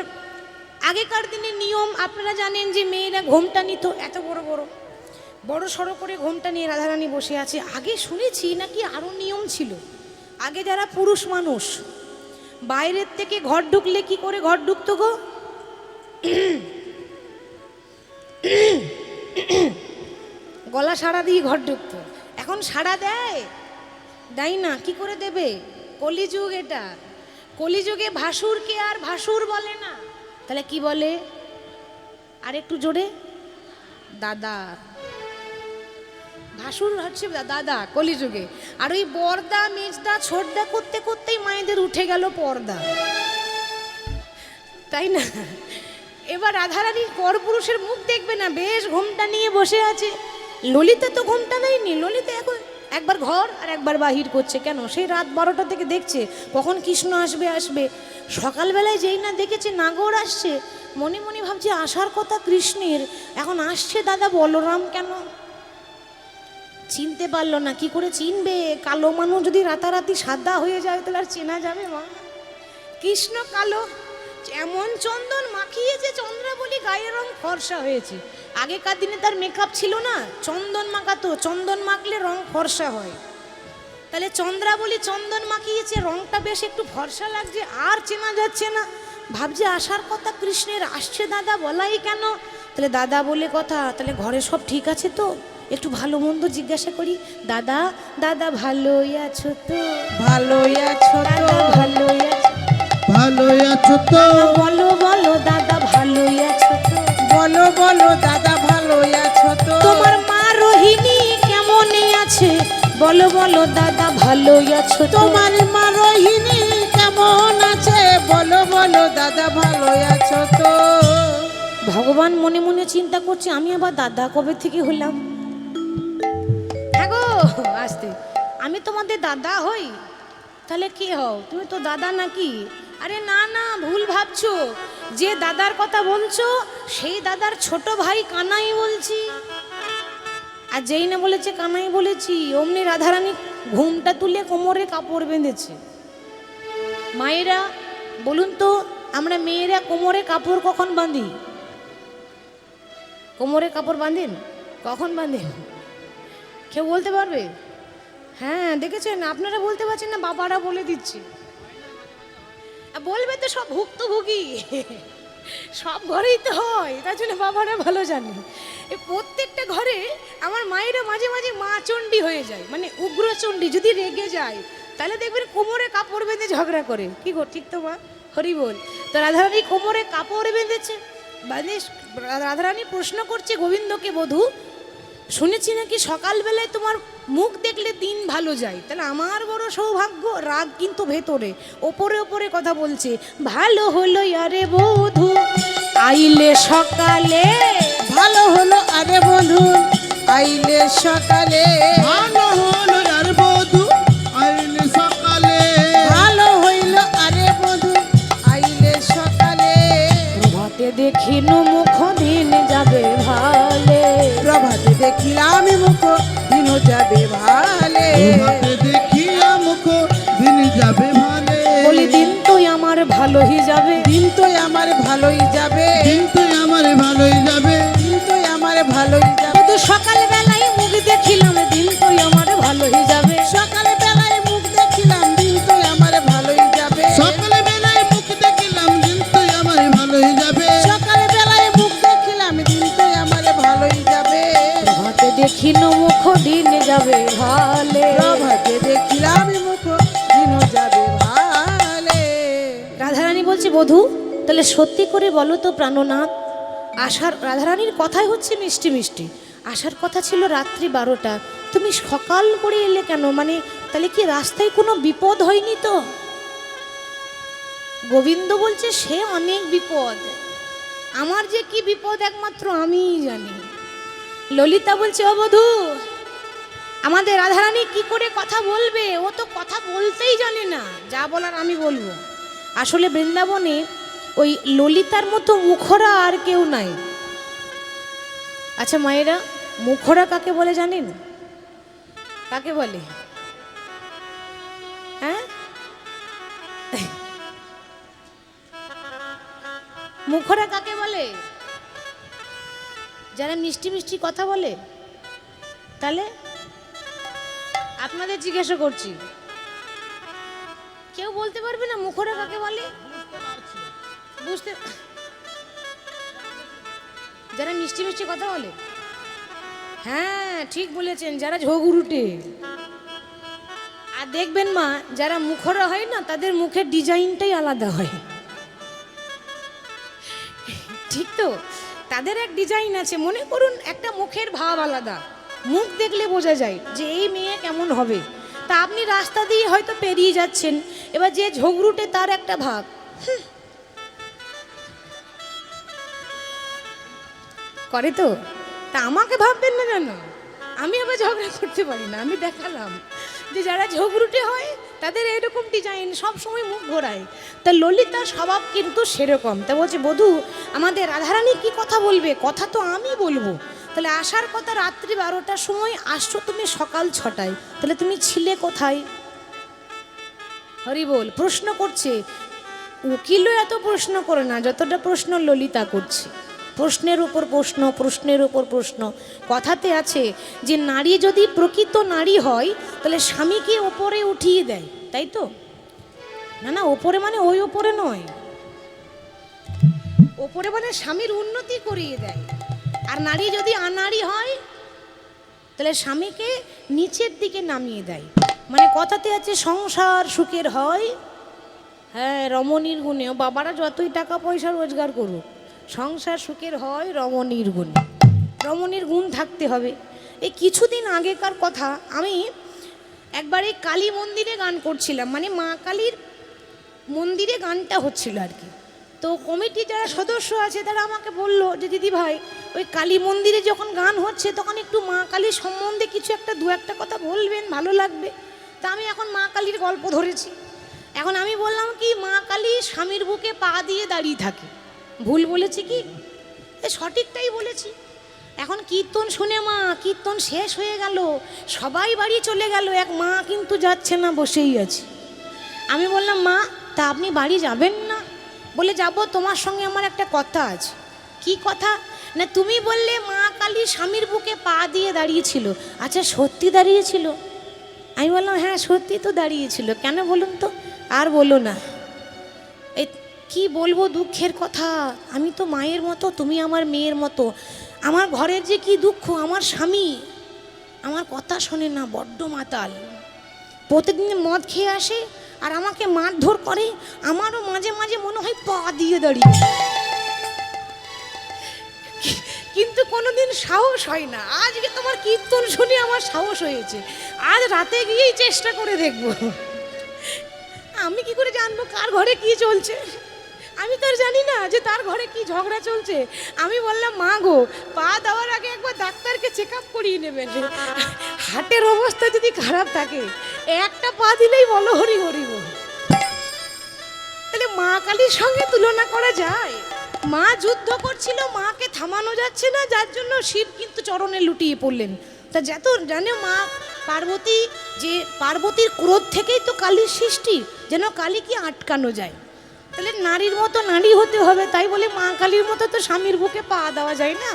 আগেকার দিনের নিয়ম আপনারা জানেন যে মেয়েরা ঘোমটা নিত, এত বড় বড় বড় সড়ো করে ঘোমটা নিয়ে রাধারানী বসে আছে। আগে শুনেছি নাকি আরও নিয়ম ছিল। আগে যারা পুরুষ মানুষ বাইরের থেকে ঘর ঢুকলে কি করে ঘর ঢুকতো গো? গলা সাড়া দিয়ে ঘর ঢুকতো। এখন সাড়া দেয়? দেয় না। কি করে দেবে? কলিযুগ এটা। কলিযুগে ভাসুরকে আর ভাসুর বলে না, তাহলে কি বলে? আর একটু জোরে, দাদা। ভাসুর হচ্ছে দাদা কলিযুগে। আর ওই বর্দা মেজদা ছোটদা করতে করতেই মায়েদের উঠে গেল পর্দা, তাই না? এবার রাধারানীর পরপুরুষের মুখ দেখবে না, বেশ ঘোমটা নিয়ে বসে আছে। ললিতা তো ঘোমটা নেয়নি, ললিতা এখন একবার ঘর আর একবার বাহির করছে। কেন? সেই রাত 12টা থেকে দেখছে কখন কৃষ্ণ আসবে আসবে। সকালবেলায় যেই না দেখেছে নাগর আসছে, মনে মনে ভাবছে আসার কথা কৃষ্ণের, এখন আসছে দাদা বলরাম কেন? চিনতে পারলো না। কি করে চিনবে? কালো মানুষ যদি রাতারাতি সাদা হয়ে যায় তাহলে আর চেনা যাবে মা? কৃষ্ণ কালো, এমন চন্দন মাখিয়েছে চন্দ্রাবলী গায়ের রং ফর্সা হয়েছে। আগেকার দিনে তার মেকআপ ছিল না, চন্দন মাখাতো, চন্দন মাখলে রং ফর্সা হয়। তাহলে চন্দ্রাবলী চন্দন মাখিয়েছে, রংটা বেশ একটু ফর্সা লাগছে, আর চেনা যাচ্ছে না। ভাবছে আসার কথা কৃষ্ণের, আসছে দাদা বলাই কেন? তাহলে দাদা বলে কথা, তাহলে ঘরে সব ঠিক আছে তো? একটু ভালো মন্দ জিজ্ঞাসা করি। দাদা, দাদা ভালোই আছো তো? ভালোই আছো তো? দাদা ভালোই আছো? ভালো আছো তো? বলো বলো দাদা ভালোই আছো তো? বলো বলো দাদা ভালোই আছো তো? তোমার মা রোহিণী কেমন আছে? বলো বলো দাদা ভালোই আছো তো? তোমার মা রোহিণী কেমন আছে? বলো বলো দাদা ভালোই আছো তো? ভগবান মনে মনে চিন্তা করছে, আমি আবার দাদা কবে থেকে হলাম? হ্যাঁ গো, আসতে আমি তোমাদের দাদা হই? তাহলে কি হও? তুমি তো দাদা নাকি? আরে না না, ভুল ভাবছো। যে দাদার কথা বলছো সেই দাদার ছোট ভাই কানাই বলছি। আর যেই না বলেছে কানাই বলেছি, অমনি রাধারানী ঘুমটা তুলে কোমরে কাপড় বেঁধেছে। মায়েরা বলুন তো, আমরা মেয়েরা কোমরে কাপড় কখন বাঁধি? কোমরে কাপড় বাঁধেন? কখন বাঁধেন? কেউ বলতে পারবে? হ্যাঁ দেখেছেন, আপনারা বলতে পারছেন না, বাবারা বলে দিচ্ছে। বলবে তো সব ভুক্তভোগী, সব ঘরেই তো হয়, তার জন্য বাবারা ভালো জানে। এই প্রত্যেকটা ঘরে আমার মায়েরা মাঝে মাঝে মা চণ্ডী হয়ে যায়, মানে উগ্রচণ্ডী। যদি রেগে যায় তাহলে দেখবেন কোমরে কাপড় বেঁধে ঝগড়া করে। কি গো, ঠিক তো মা? হরি বল। তো রাধারানী কোমরে কাপড় বেঁধেছে, মানে রাধারানী প্রশ্ন করছে গোবিন্দকে, বধূ শুনেছি নাকি সকালবেলায় তোমার মুখ দেখলে দিন ভালো যায়, তাহলে আমার বড় সৌভাগ্য। রাগ কিন্তু ভেতরে, ওপরে ওপরে কথা বলছে। ভালো হলো আরে বধূ আইলে সকালে, ভালো হলো আরে বন্ধু আইলে সকালে, ভালো হলো আর বধূ আইলে সকালে, ভালো হইল আরে বন্ধু আইলে সকালে, প্রভাতে দেখিনু মুখ দিন যাবে ভালে, প্রভাতে দেখিলাম মুখ দিন যাবে ভালে, তোমাকে দেখিয়া মুখ দিন যাবে ভালে, বলি দিন তো আমার ভালোই যাবে, দিন তো আমার ভালোই যাবে, কিন্তু আমার ভালোই যাবে, দিন তো আমার ভালোই যাবে, তো সকালবেলায় মুখ দেখিলাম দিন তো আমার ভালোই যাবে, সকালে বেলায় মুখ দেখিলাম দিন তো আমার ভালোই যাবে, সকালে বেলায় মুখ দেখিলাম দিন তো আমার ভালোই যাবে, সকালে বেলায় মুখ দেখিলাম দিন তো আমার ভালোই যাবে, প্রভাতে দেখিনু মুখ দিন যাবে ভালে। প্রভাতে দেখিলাম মুখ দিন যাবে ভালে। রাধারানী বলছে, বধূ তাহলে সত্যি করে বলো তো প্রাণনাথ, আসার রাধারানীর কথাই হচ্ছে মিষ্টি মিষ্টি, আসার কথা ছিল রাত্রি 12টা, তুমি সকাল করে এলে কেন? মানে তাহলে কি রাস্তায় কোনো বিপদ হয়নি তো? গোবিন্দ বলছে, সে অনেক বিপদ, আমার যে কি বিপদ একমাত্র আমিই জানি। ললিতা বলছে, ও বধূ আমাদের রাধারানী কি করে কথা বলবে? ও তো কথা বলতেই জানে না, যা বলার আমি বলবো। আসলে বৃন্দাবনে ওই ললিতার মতো মুখরা আর কেউ নাই। আচ্ছা মায়েরা, মুখরা কাকে বলে জানেন? কাকে বলে? হ্যাঁ, মুখরা কাকে বলে? যারা মিষ্টি মিষ্টি কথা বলে। তাহলে আপনাদের জিজ্ঞাসা করছি, কেউ বলতে পারবে না মুখরা কাকে বলে? বুঝতে, যারা মিষ্টি মিষ্টি কথা বলে। হ্যাঁ ঠিক বলেছেন, যারা ঝগড়ুটে। আর দেখবেন মা, যারা মুখরা হয় না তাদের মুখের ডিজাইনটাই আলাদা হয়, ঠিক তো? তাদের এক ডিজাইন আছে। মনে করুন একটা মুখের ভাব আলাদা, মুখ দেখলে বোঝা যায় যে এই মেয়ে কেমন হবে। তা আপনি রাস্তা দিয়ে হয়তো পেরিয়ে যাচ্ছেন, এবার যে ঝগড়ুটে তার একটা ভাব, করে তো। তা আমাকে ভাববেন না জানো, আমি আবার ঝগড়া করতে পারি না। আমি দেখালাম যে যারা ঝগড়ুটে হয় তাদের এরকম ডিজাইন, সব সময় মুখ ঘোরায়। তা ললিতার স্বভাব কিন্তু সেরকম। তা বলছে, বধূ আমাদের রাধারানী কি কথা বলবে? কথা তো আমি বলবো। তাহলে আসার কথা রাত্রি 12টার সময়, আসছো তুমি সকাল 6টায়, তাহলে তুমি ছিলে কোথায়? হরি বল। প্রশ্ন করছে, উকিলও এত প্রশ্ন করে না যতটা প্রশ্ন ললিতা করছে। প্রশ্নের উপর প্রশ্ন, প্রশ্নের উপর প্রশ্ন। কথাতে আছে যে নারী যদি প্রকৃত নারী হয় তাহলে স্বামীকে ওপরে উঠিয়ে দেয়, তাই তো? না না, ওপরে মানে ওই ওপরে নয়, ওপরে মানে স্বামীর উন্নতি করিয়ে দেয়। আর নারী যদি আনারী হয় তাহলে স্বামীকে নিচের দিকে নামিয়ে দেয়। মানে কথাতে আছে সংসার সুখের হয়, হ্যাঁ রমণীর গুণে। বাবারা যতই টাকা পয়সা রোজগার করুক, সংসার সুখের হয় রমণীর গুণে। রমণীর গুণ থাকতে হবে। এই কিছুদিন আগেকার কথা, আমি একবার এই কালী মন্দিরে গান করছিলাম, মানে মা কালীর মন্দিরে গানটা হচ্ছিল আর কি। তো কমিটি যারা সদস্য আছে তারা আমাকে বললো যে দিদি ভাই, ওই কালী মন্দিরে যখন গান হচ্ছে তখন একটু মা কালীর সম্বন্ধে কিছু একটা দু একটা কথা বলবেন, ভালো লাগবে। তা আমি এখন মা কালীর গল্প ধরেছি। এখন আমি বললাম কি মা কালী স্বামীর বুকে পা দিয়ে দাঁড়িয়ে থাকে, ভুল বলেছি কি? এ সঠিকটাই বলেছি। এখন কীর্তন শুনে মা, কীর্তন শেষ হয়ে গেল, সবাই বাড়ি চলে গেল, এক মা কিন্তু যাচ্ছে না, বসেই আছে। আমি বললাম মা, তা আপনি বাড়ি যাবেন না? বলে যাব, তোমার সঙ্গে আমার একটা কথা আছে। কি কথা? না তুমি বললে মা কালী স্বামীর বুকে পা দিয়ে দাঁড়িয়েছিল, আচ্ছা সত্যি দাঁড়িয়েছিল? আমি বললাম হ্যাঁ সত্যি তো দাঁড়িয়েছিল। কেন বলুন তো? আর বলো না। এই কি বলবো, দুঃখের কথা। আমি তো মায়ের মতো, তুমি আমার মেয়ের মতো। আমার ঘরের যে কি দুঃখ, আমার স্বামী আমার কথা শোনে না, বড্ড মাতাল। প্রতিদিন মদ খেয়ে আসে আর আমাকে মারধর করে। আমারও মাঝে মাঝে মনে হয় পা দিয়ে দাঁড়িয়ে, কিন্তু কোনোদিন সাহস হয় না। আজকে তোমার কীর্তন শুনে আমার সাহস হয়েছে, আজ রাতে গিয়েই চেষ্টা করে দেখব। আমি কি করে জানবো কার ঘরে কি চলছে? আমি তো আর জানি না যে তার ঘরে কি ঝগড়া চলছে। আমি বললাম মা গো, পা দেওয়ার আগে একবার ডাক্তারকে চেক আপ করিয়ে নেবেন। হার্টের অবস্থা যদি খারাপ থাকে, একটা পা দিলেই বলো হরি হরি বল। তাহলে মা কালীর সঙ্গে তুলনা করা যায়? মা যুদ্ধ করছিল, মাকে থামানো যাচ্ছে না, যার জন্য শিব কিন্তু চরণে লুটিয়ে পড়লেন। তা যত জানে মা পার্বতী, যে পার্বতীর ক্রোধ থেকেই তো কালীর সৃষ্টি, যেন কালীকে আটকানো যায়। তাহলে নারীর মতো নারী হতে হবে, তাই বলে মা কালীর মতো তো স্বামীর বুকে পা দেওয়া যায় না।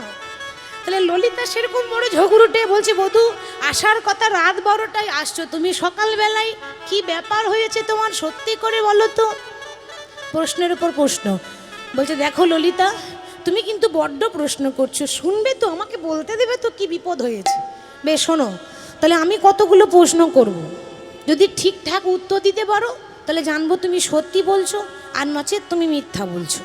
তাহলে ললিতা সেরকম বড় ঝগড়ুটে বলছে, বধূ আসার কথা রাত 12টায়, আসছো তুমি সকালবেলায়, কি ব্যাপার হয়েছে তোমার, সত্যি করে বলো তো। প্রশ্নের উপর প্রশ্ন। বলছে দেখো ললিতা, তুমি কিন্তু বড্ড প্রশ্ন করছো, শুনবে তো, আমাকে বলতে দেবে তো কি বিপদ হয়েছে। বেশ শোনো, তাহলে আমি কতগুলো প্রশ্ন করব, যদি ঠিকঠাক উত্তর দিতে পারো তাহলে জানবো তুমি সত্যি বলছো, আর নচেত তুমি মিথ্যা বলছো।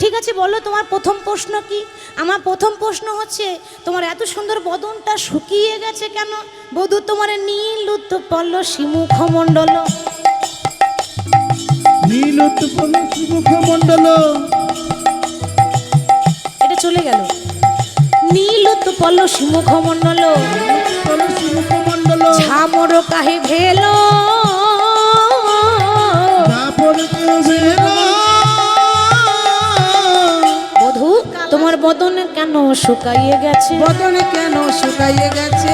ঠিক আছে, বলো তোমার প্রথম প্রশ্ন কি? আমার প্রথম প্রশ্ন হচ্ছে, তোমার এত সুন্দর বদনটা শুকিয়ে গেছে কেন? বধূ তোমার নীল উৎপল মুখমণ্ডল, নীল উৎপল মুখমণ্ডল, এটা চলে গেল। নীল উৎপল মুখমণ্ডল, মুখমণ্ডল, ঝামর কাহে ভেলো, বধূ তোমার বদন কেন শুকাইয়ে গেছে? বদনে কেন শুকাইয়ে গেছে?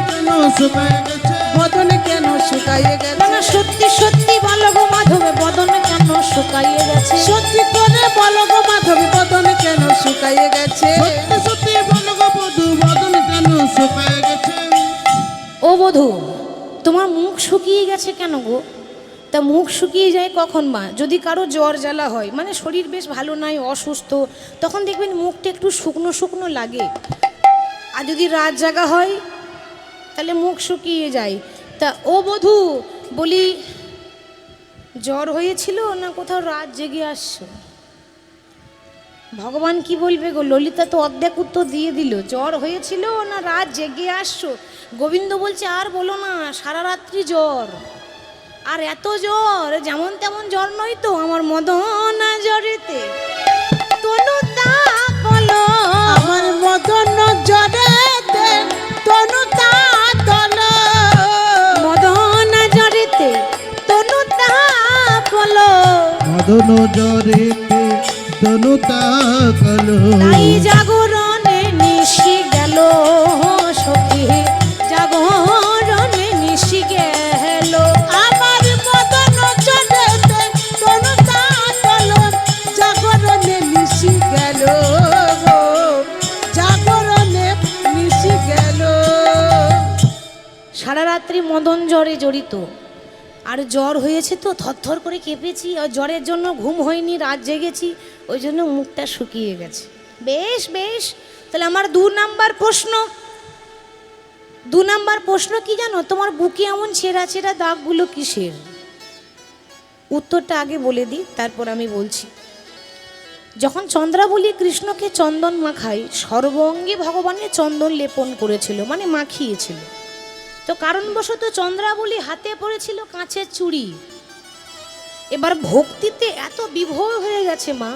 কেন শুকায় গেছে? বদনে কেন শুকাইয়ে গেছে? না সত্যি সত্যি বলো গো মাধব, বদন কেন শুকাইয়ে গেছে? সত্যি করে বলো গো মাধবী, বদনে কেন শুকাইয়ে গেছে? সত্যি সত্যি বলো গো বধূ, বদন কেন শুকায় গেছে? ও বধূ, তোমার মুখ শুকিয়ে গেছে কেন গো? তা মুখ শুকিয়ে যায় কখন মা? যদি কারো জ্বর জ্বালা হয়, মানে শরীর বেশ ভালো নয়, অসুস্থ, তখন দেখবেন মুখটা একটু শুকনো শুকনো লাগে। আর যদি রাত জাগা হয় তাহলে মুখ শুকিয়ে যায়। তা ও বধূ বলি, জ্বর হয়েছিল না কোথাও রাত জেগে আসছো? ভগবান কি বলবে গো? ললিতা তো অর্ধেক উত্তর দিয়ে দিল, জ্বর হয়েছিল না রাত জেগে আসছো। গোবিন্দ বলছে আর বলো না, সারা রাত্রি জ্বর। আর এত জ্বর, যেমন তেমন জ্বর নয় তো, আমার মদনা জ্বরেতে তনুতা বলো, আমার মদন জ্বরেতে তনুতা তলো, মদনা জ্বরেতে তনুতা বলো, মদন জ্বরেতে তনুতা কালো, তাই জাগরণে নিশি গেল সখী, জাগরণে নিশি গেল। আমার মদন জ্বরেতে তনুতা তলো, জাগরণে নিশি গেল গো, জাগরণে নিশি গেল। সারা রাত্রি মদন জ্বরে জড়িত, আর জ্বর হয়েছে তো থরথর করে কেঁপেছি, আর জ্বরের জন্য ঘুম হয়নি, রাত জেগেছি, ওই জন্য মুখটা শুকিয়ে গেছে। বেশ বেশ, তাহলে আমার 2 নাম্বার প্রশ্ন। 2 নাম্বার প্রশ্ন কি জানো? তোমার বুকে এমন ছেঁড়া ছেঁড়া দাগগুলো কিসের? উত্তরটা আগে বলে দিই, তারপর আমি বলছি। যখন চন্দ্রাবলী কৃষ্ণকে চন্দন মাখায়, সর্বঙ্গে ভগবানের চন্দন লেপন করেছিল, মানে মাখিয়েছিল। তো কারণবশত চন্দ্রাবলী হাতে পড়েছিল কাঁচের চুড়ি। এবার ভক্তিতে এত বিভোর হয়ে গেছে মা,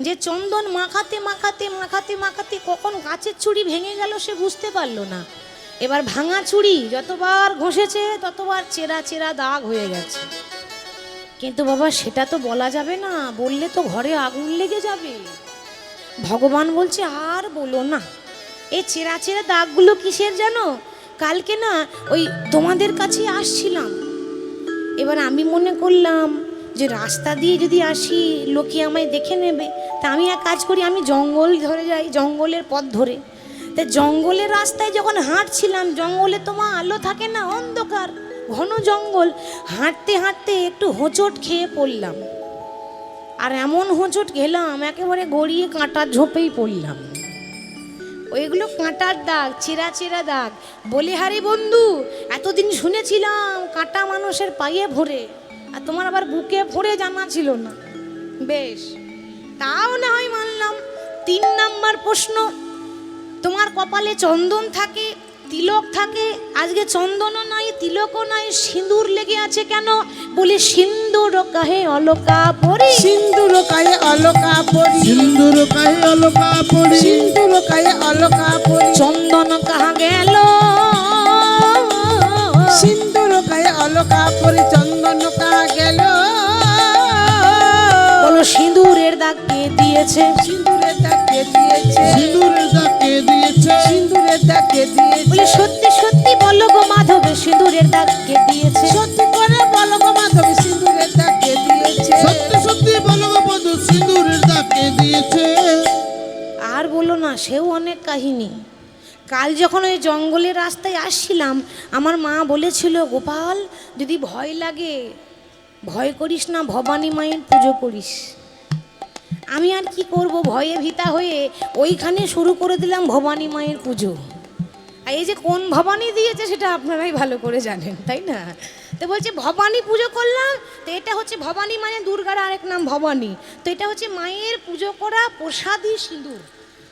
যে চন্দন মাখাতে মাখাতে মাখাতে মাখাতে কখন কাঁচের চুড়ি ভেঙে গেল সে বুঝতে পারলো না। এবার ভাঙা চুড়ি যতবার ঘষেছে ততবার চেরা চেরা দাগ হয়ে গেছে। কিন্তু বাবা সেটা তো বলা যাবে না, বললে তো ঘরে আগুন লেগে যাবে। ভগবান বলছে আর বলো না। এই চেরা চেরা দাগগুলো কিসের জানো? কালকে না ওই তোমাদের কাছে আসছিলাম, এবার আমি মনে করলাম যে রাস্তা দিয়ে যদি আসি লোকে আমায় দেখে নেবে, তা আমি এক কাজ করি, আমি জঙ্গল ধরে যাই, জঙ্গলের পথ ধরে। তা জঙ্গলের রাস্তায় যখন হাঁটছিলাম, জঙ্গলে তোমার আলো থাকে না, অন্ধকার ঘন জঙ্গল, হাঁটতে হাঁটতে একটু হোঁচট খেয়ে পড়লাম। আর এমন হোঁচট খেলাম একেবারে গড়িয়ে কাঁটার ঝোপেই পড়লাম। ওইগুলো কাঁটার দাগ, চেরা চেরা দাগ। বলে হারে বন্ধু, এতদিন শুনেছিলাম কাঁটা মানুষের পায়ে ভরে, আর তোমার আবার বুকে ভরে জানা ছিল না। বেশ, তাও না হয় মানলাম। 3 নাম্বার প্রশ্ন, তোমার কপালে চন্দন থাকে, তিলক থাকে, আজকে চন্দনও নাই, তিলকও নাই, সিঁদুর লেগে আছে কেন? বলে সিন্দুর কাহে অলকা পরি, সিন্দুর কায়ে অলকা পরি, সিন্দুর কাহে অলকা পড়ি, সিন্দুর কায়ে অলকা পরি, চন্দন কাহা গেল, সিন্দুর কায়ে অলকা পরি, চন্দন কা গেল। বলো সিঁদুরের দাগ কে দিয়েছে? সিন্দুরের দাগ কে দিয়েছে? সিন্দুরের দাগ কে দিয়েছে? সিন্দুরের দাগ কে দিয়েছে? বলে সত্যি সত্যি বলো গো মাধবে, সিঁদুরের দাগ কে দিয়েছে? সত্যি করে বলো গো মাধবী, সিন্দুরের দাগ কে দিয়েছে? সত্যি সত্যি বলো গো বধূ, সিন্দুরের দাগ কে দিয়েছে? আর বলো না, সেও অনেক কাহিনী। কাল যখন ওই জঙ্গলের রাস্তায় আসছিলাম, আমার মা বলেছিল, গোপাল যদি ভয় লাগে ভয় করিস না, ভবানী মায়ের পুজো করিস। আমি আর কি করব, ভয়ে ভীতা হয়ে ওইখানে শুরু করে দিলাম ভবানী মায়ের পুজো। আর এই যে কোন ভবানী দিয়েছে সেটা আপনারাই ভালো করে জানেন, তাই না? তো বলছে ভবানী পুজো করলাম, তো এটা হচ্ছে ভবানী মানে দুর্গার আরেক নাম ভবানী, তো এটা হচ্ছে মায়ের পুজো করা প্রসাদী সিঁদুর।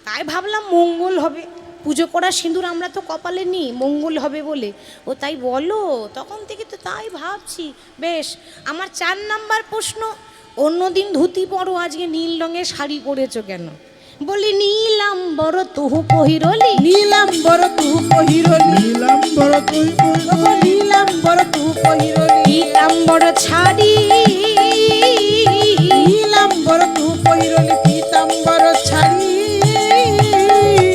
তাই ভাবলাম মঙ্গল হবে, পুজো করা সিঁদুর আমরা তো কপালে নিই, মঙ্গল হবে বলে। ও তাই বলো, তখন থেকে তো তাই ভাবছি। বেশ, আমার 4 নাম্বার প্রশ্ন, অন্যদিন ধুতি পরো, আজকে নীল রঙের শাড়ি পরেছো কেন? বলি নীলাম্বর তুহু পহিরলি, নীলাম্বর তু পহিরলি, নীলাম্বর তুই পড়ি, নীলাম্বর তু পহিরলি, পীতাম্বর ছাড়ি, নীলাম্বর তু পহিরলি, পীতাম্বর ছাড়ি।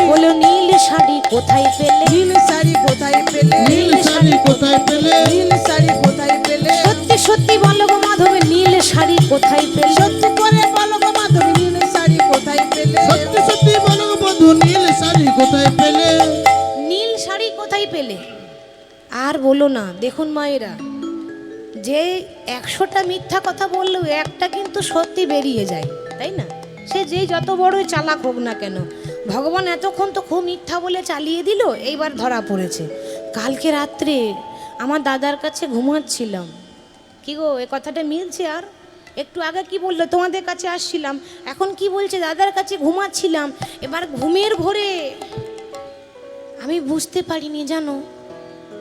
বলো নীল শাড়ি কোথায় পেলে? নীল শাড়ি কোথায় পেলে? নীল শাড়ি কোথায় পেলে? নীল শাড়ি কোথায় পেলে? সত্যি সত্যি বলো গো মাধবে, নীল শাড়ি কোথায় পেলে? সত্যি করে বলো গো মাধবী, নীল শাড়ি কোথায় পেলে? সত্যি সত্যি বলো গো বধূ, নীল শাড়ি কোথায় পেলে? নীল শাড়ি কোথায় পেলে? আর বলো না, দেখুন মায়েরা, যে 100টা মিথ্যা কথা বললেও একটা কিন্তু সত্যি বেরিয়ে যায়, তাই না? সে যেই যত বড়ই চালাক হোক না কেন, ভগবান এতক্ষণ তো খুব মিথ্যা বলে চালিয়ে দিল, এইবার ধরা পড়েছে। কালকে রাত্রে আমার দাদার কাছে ঘুমাচ্ছিলাম, কি গো এ কথাটা মিলছে? আর একটু আগে কি বললো, তোমাদের কাছে আসছিলাম, এখন কি বলছে, দাদার কাছে ঘুমাচ্ছিলাম। এবার ঘুমের ঘোরে আমি বুঝতে পারিনি জানো,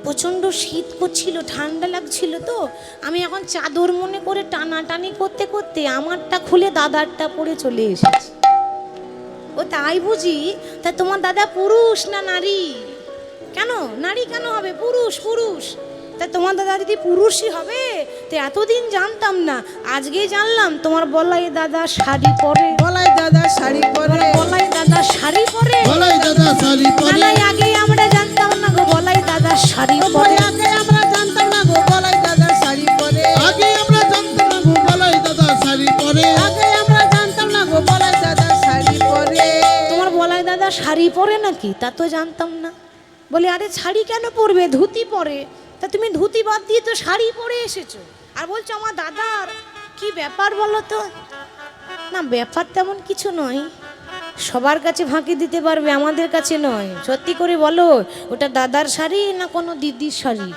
প্রচণ্ড শীত করছিল, ঠান্ডা লাগছিল, তো আমি এখন চাদর মনে করে টানাটানি করতে করতে আমারটা খুলে দাদারটা পরে চলে এসেছি। ও তাই বুঝি? তা তোমার দাদা পুরুষ না নারী? কেন নারী কেন হবে, পুরুষ পুরুষ। তা তোমার দাদা যদি পুরুষই হবে, তো এতদিন জানতাম না, আজকেই জানলাম তোমার বলাই দাদা শাড়ি পরে। বলাই দাদা শাড়ি পরে, বলাই দাদা শাড়ি পরে, বলাই দাদা শাড়ি পরে, বলাই আগেই আমরা জানতাম না গো, বলাই দাদা শাড়ি পরে। আগে আমরা জানতাম না গো, বলাই দাদা শাড়ি পরে, আগে আমরা জানতাম না গো, বলাই দাদা শাড়ি পরে, আগে আমরা জানতাম না গো, বলাই দাদা শাড়ি পরে। তোমার বলাই দাদা শাড়ি পরে নাকি? তা তো জানতাম না। বলে আরে শাড়ি কেন পরবে, ধুতি পরে। তা তুমি ধুতি বাদ দিয়ে তো শাড়ি পরে এসেছো, আর বলছো আমার দাদার। কি ব্যাপার বলো তো? না ব্যাপার তেমন কিছু নয়, সবার কাছে ফাঁকি দিতে পারবে, আমাদের কাছে নয়। সত্যি করে বলো, ওটা দাদার শাড়ি না কোনো দিদির শাড়ি?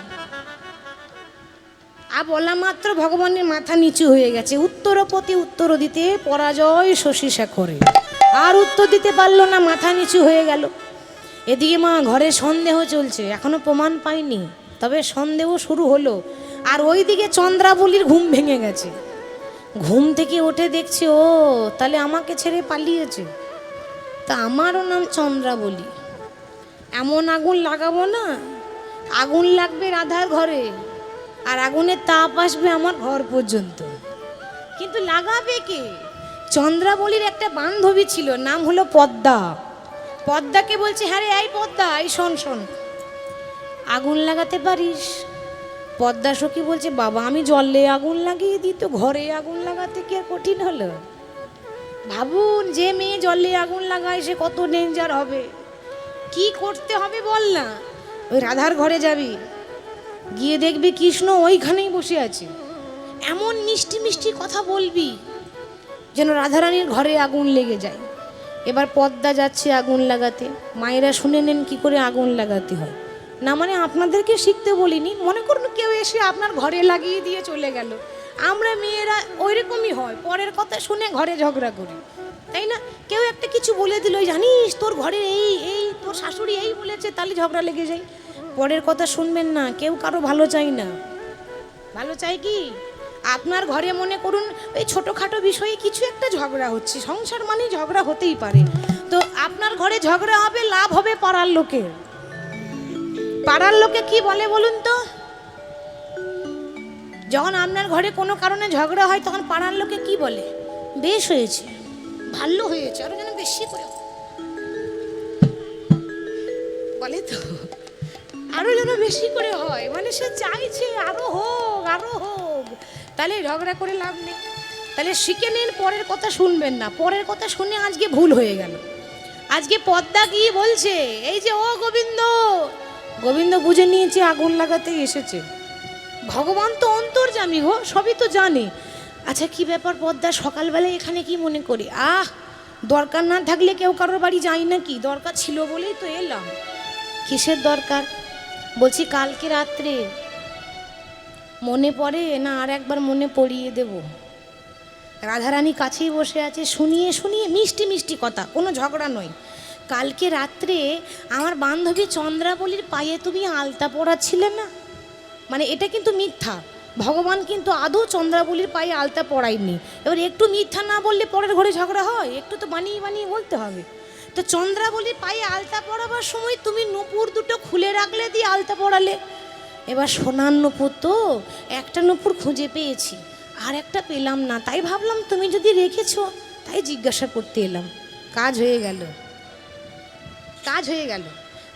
আর বলা মাত্র ভগবানের মাথা নিচু হয়ে গেছে। উত্তরপতি উত্তর দিতে পরাজয় শশী শেখরে, আর উত্তর দিতে পারলো না, মাথা নিচু হয়ে গেল। এদিকে মা ঘরে সন্দেহ চলছে, এখনো প্রমাণ পাইনি, তবে সন্দেহ শুরু হলো। আর ওইদিকে চন্দ্রাবলীর ঘুম ভেঙে গেছে, ঘুম থেকে উঠে দেখছে ও তাহলে আমাকে ছেড়ে পালিয়েছে। তা আমারও নাম চন্দ্রাবলী, এমন আগুন লাগাবো না, আগুন লাগবে রাধার ঘরে, আর আগুনের তাপ আসবে আমার ঘর পর্যন্ত। কিন্তু লাগাবে কে? চন্দ্রাবলীর একটা বান্ধবী ছিল, নাম হলো পদ্মা। পদ্মাকে বলছে, হ্যাঁ রে এই পদ্মা, এই শোন শোন, আগুন লাগাতে পারিস? পদ্মা সখী বলছে, বাবা আমি জলে আগুন লাগিয়ে দিই, তো ঘরে আগুন লাগাতে কি আর কঠিন হলো? ভাবুন, যে মেয়ে জলে আগুন লাগায় সে কত ডেঞ্জার হবে। কি করতে হবে বল না? ওই রাধার ঘরে যাবি, গিয়ে দেখবি কৃষ্ণ ওইখানেই বসে আছে, এমন মিষ্টি মিষ্টি কথা বলবি যেন রাধারানীর ঘরে আগুন লেগে যায়। এবার পদ্মা যাচ্ছে আগুন লাগাতে, মায়েরা শুনে নেন কি করে আগুন লাগাতে হয়। না মানে আপনাদেরকে শিখতে বলিনি, মনে করুন কেউ এসে আপনার ঘরে লাগিয়ে দিয়ে চলে গেল, আমরা মেয়েরা ওইরকমই হয়, পরের কথা শুনে ঘরে ঝগড়া করি, তাই না? কেউ একটা কিছু বলে দিল, জানিস তোর ঘরে এই এই তোর শাশুড়ি এই বলেছে, তাহলে ঝগড়া লেগে যায়। পরের কথা শুনবেন না, কেউ কারো ভালো চাই না। ভালো চাই কি? আপনার ঘরে মনে করুন ওই ছোটোখাটো বিষয়ে কিছু একটা ঝগড়া হচ্ছে, সংসার মানে ঝগড়া হতেই পারে, তো আপনার ঘরে ঝগড়া হবে, লাভ হবে পাড়ার লোকের। পাড়ার লোকে কি বলে বলুন তো? যখন আপনার ঘরে কোনো কারণে ঝগড়া হয় তখন পাড়ার লোকে কি বলে? বেশ হয়েছে, ভালো হয়েছে, আরো যেন বেশি করে বলে, তো আরো যেন বেশি করে হয়, মানে সে চাইছে আরো হোক আরো হোক, তাহলে ঝগড়া করে লাভ নেই। তাহলে শিখে নিন, পরের কথা শুনবেন না। পরের কথা শুনে আজকে ভুল হয়ে গেল। আজকে পদ্মা কি বলছে, এই যে ও গোবিন্দ, গোবিন্দ বুঝে নিয়েছে আগুন লাগাতে এসেছে। ভগবান তো অন্তর্যামী গো, সবই তো জানে। আচ্ছা কি ব্যাপার পদ্মা, সকালবেলায় এখানে কি মনে করি? দরকার না থাকলে কেউ কারোর বাড়ি যায় নাকি? দরকার ছিল বলেই তো এলাম। কিসের দরকার? বলছি কালকে রাত্রে মনে পড়ে না, আর একবার মনে পড়িয়ে দেব। রাধারানী কাছেই বসে আছে, শুনিয়ে শুনিয়ে মিষ্টি মিষ্টি কথা, কোনো ঝগড়া নয়। কালকে রাত্রে আমার বান্ধবী চন্দ্রাবলীর পায়ে তুমি আলতা পরাচ্ছিলে না, মানে এটা কিন্তু মিথ্যা। ভগবান কিন্তু আদৌ চন্দ্রাবলীর পায়ে আলতা পরায়নি। এবার একটু মিথ্যা না বললে পরের ঘরে ঝগড়া হয়, একটু তো বানিয়ে বানিয়ে বলতে হবে। তো চন্দ্রাবলীর পায়ে আলতা পরাবার সময় তুমি নূপুর দুটো খুলে রাখলে, দিয়ে আলতা পরালে। এবার সোনার নূপুর তো একটা নূপুর খুঁজে পেয়েছি, আর একটা পেলাম না, তাই ভাবলাম তুমি যদি রেখেছো, তাই জিজ্ঞাসা করতে এলাম। কাজ হয়ে গেল, কাজ হয়ে গেল।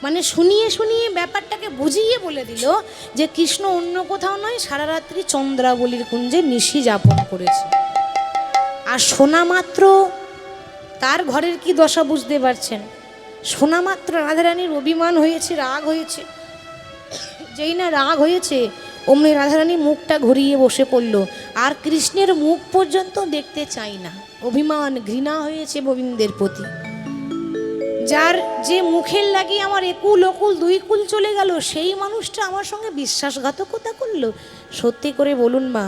মানে শুনিয়ে শুনিয়ে ব্যাপারটাকে বুঝিয়ে বলে দিল যে কৃষ্ণ অন্য কোথাও নয়, সারা রাত্রি চন্দ্রাবলীর কুঞ্জে নিশি যাপন করেছে। আর শোনা মাত্র তার ঘরের কি দশা বুঝতে পারছেন? শোনা মাত্র রাধারানীর অভিমান হয়েছে, রাগ হয়েছে। যেই না রাগ হয়েছে অমনি রাধারানী মুখটা ঘুরিয়ে বসে পড়ল, আর কৃষ্ণের মুখ পর্যন্ত দেখতে চাই না। অভিমান, ঘৃণা হয়েছে গোবিন্দের প্রতি। যার যে মুখের লাগি আমার একুল অকুল দুই কুল চলে গেল, সেই মানুষটা আমার সঙ্গে বিশ্বাসঘাতকতা করলো। সত্যি করে বলুন মা,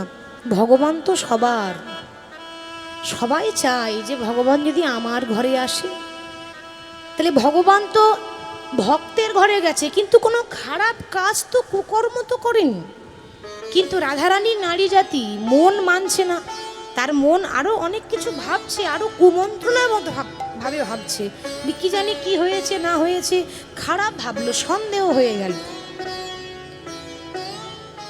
ভগবান তো সবার, সবাই চায় যে ভগবান যদি আমার ঘরে আসে, তাহলে ভগবান তো ভক্তের ঘরে গেছে, কিন্তু কোনো খারাপ কাজ তো, কুকর্ম তো করেনি। কিন্তু রাধারানী নারী জাতি মন মানছে না, তার মন আরো অনেক কিছু ভাবছে, আরো কুমন্ত্রণার মতো ভাবে ভাবছে। কি জানি কি হয়েছে না হয়েছে, খারাপ ভাবলো, সন্দেহ হয়ে গেল।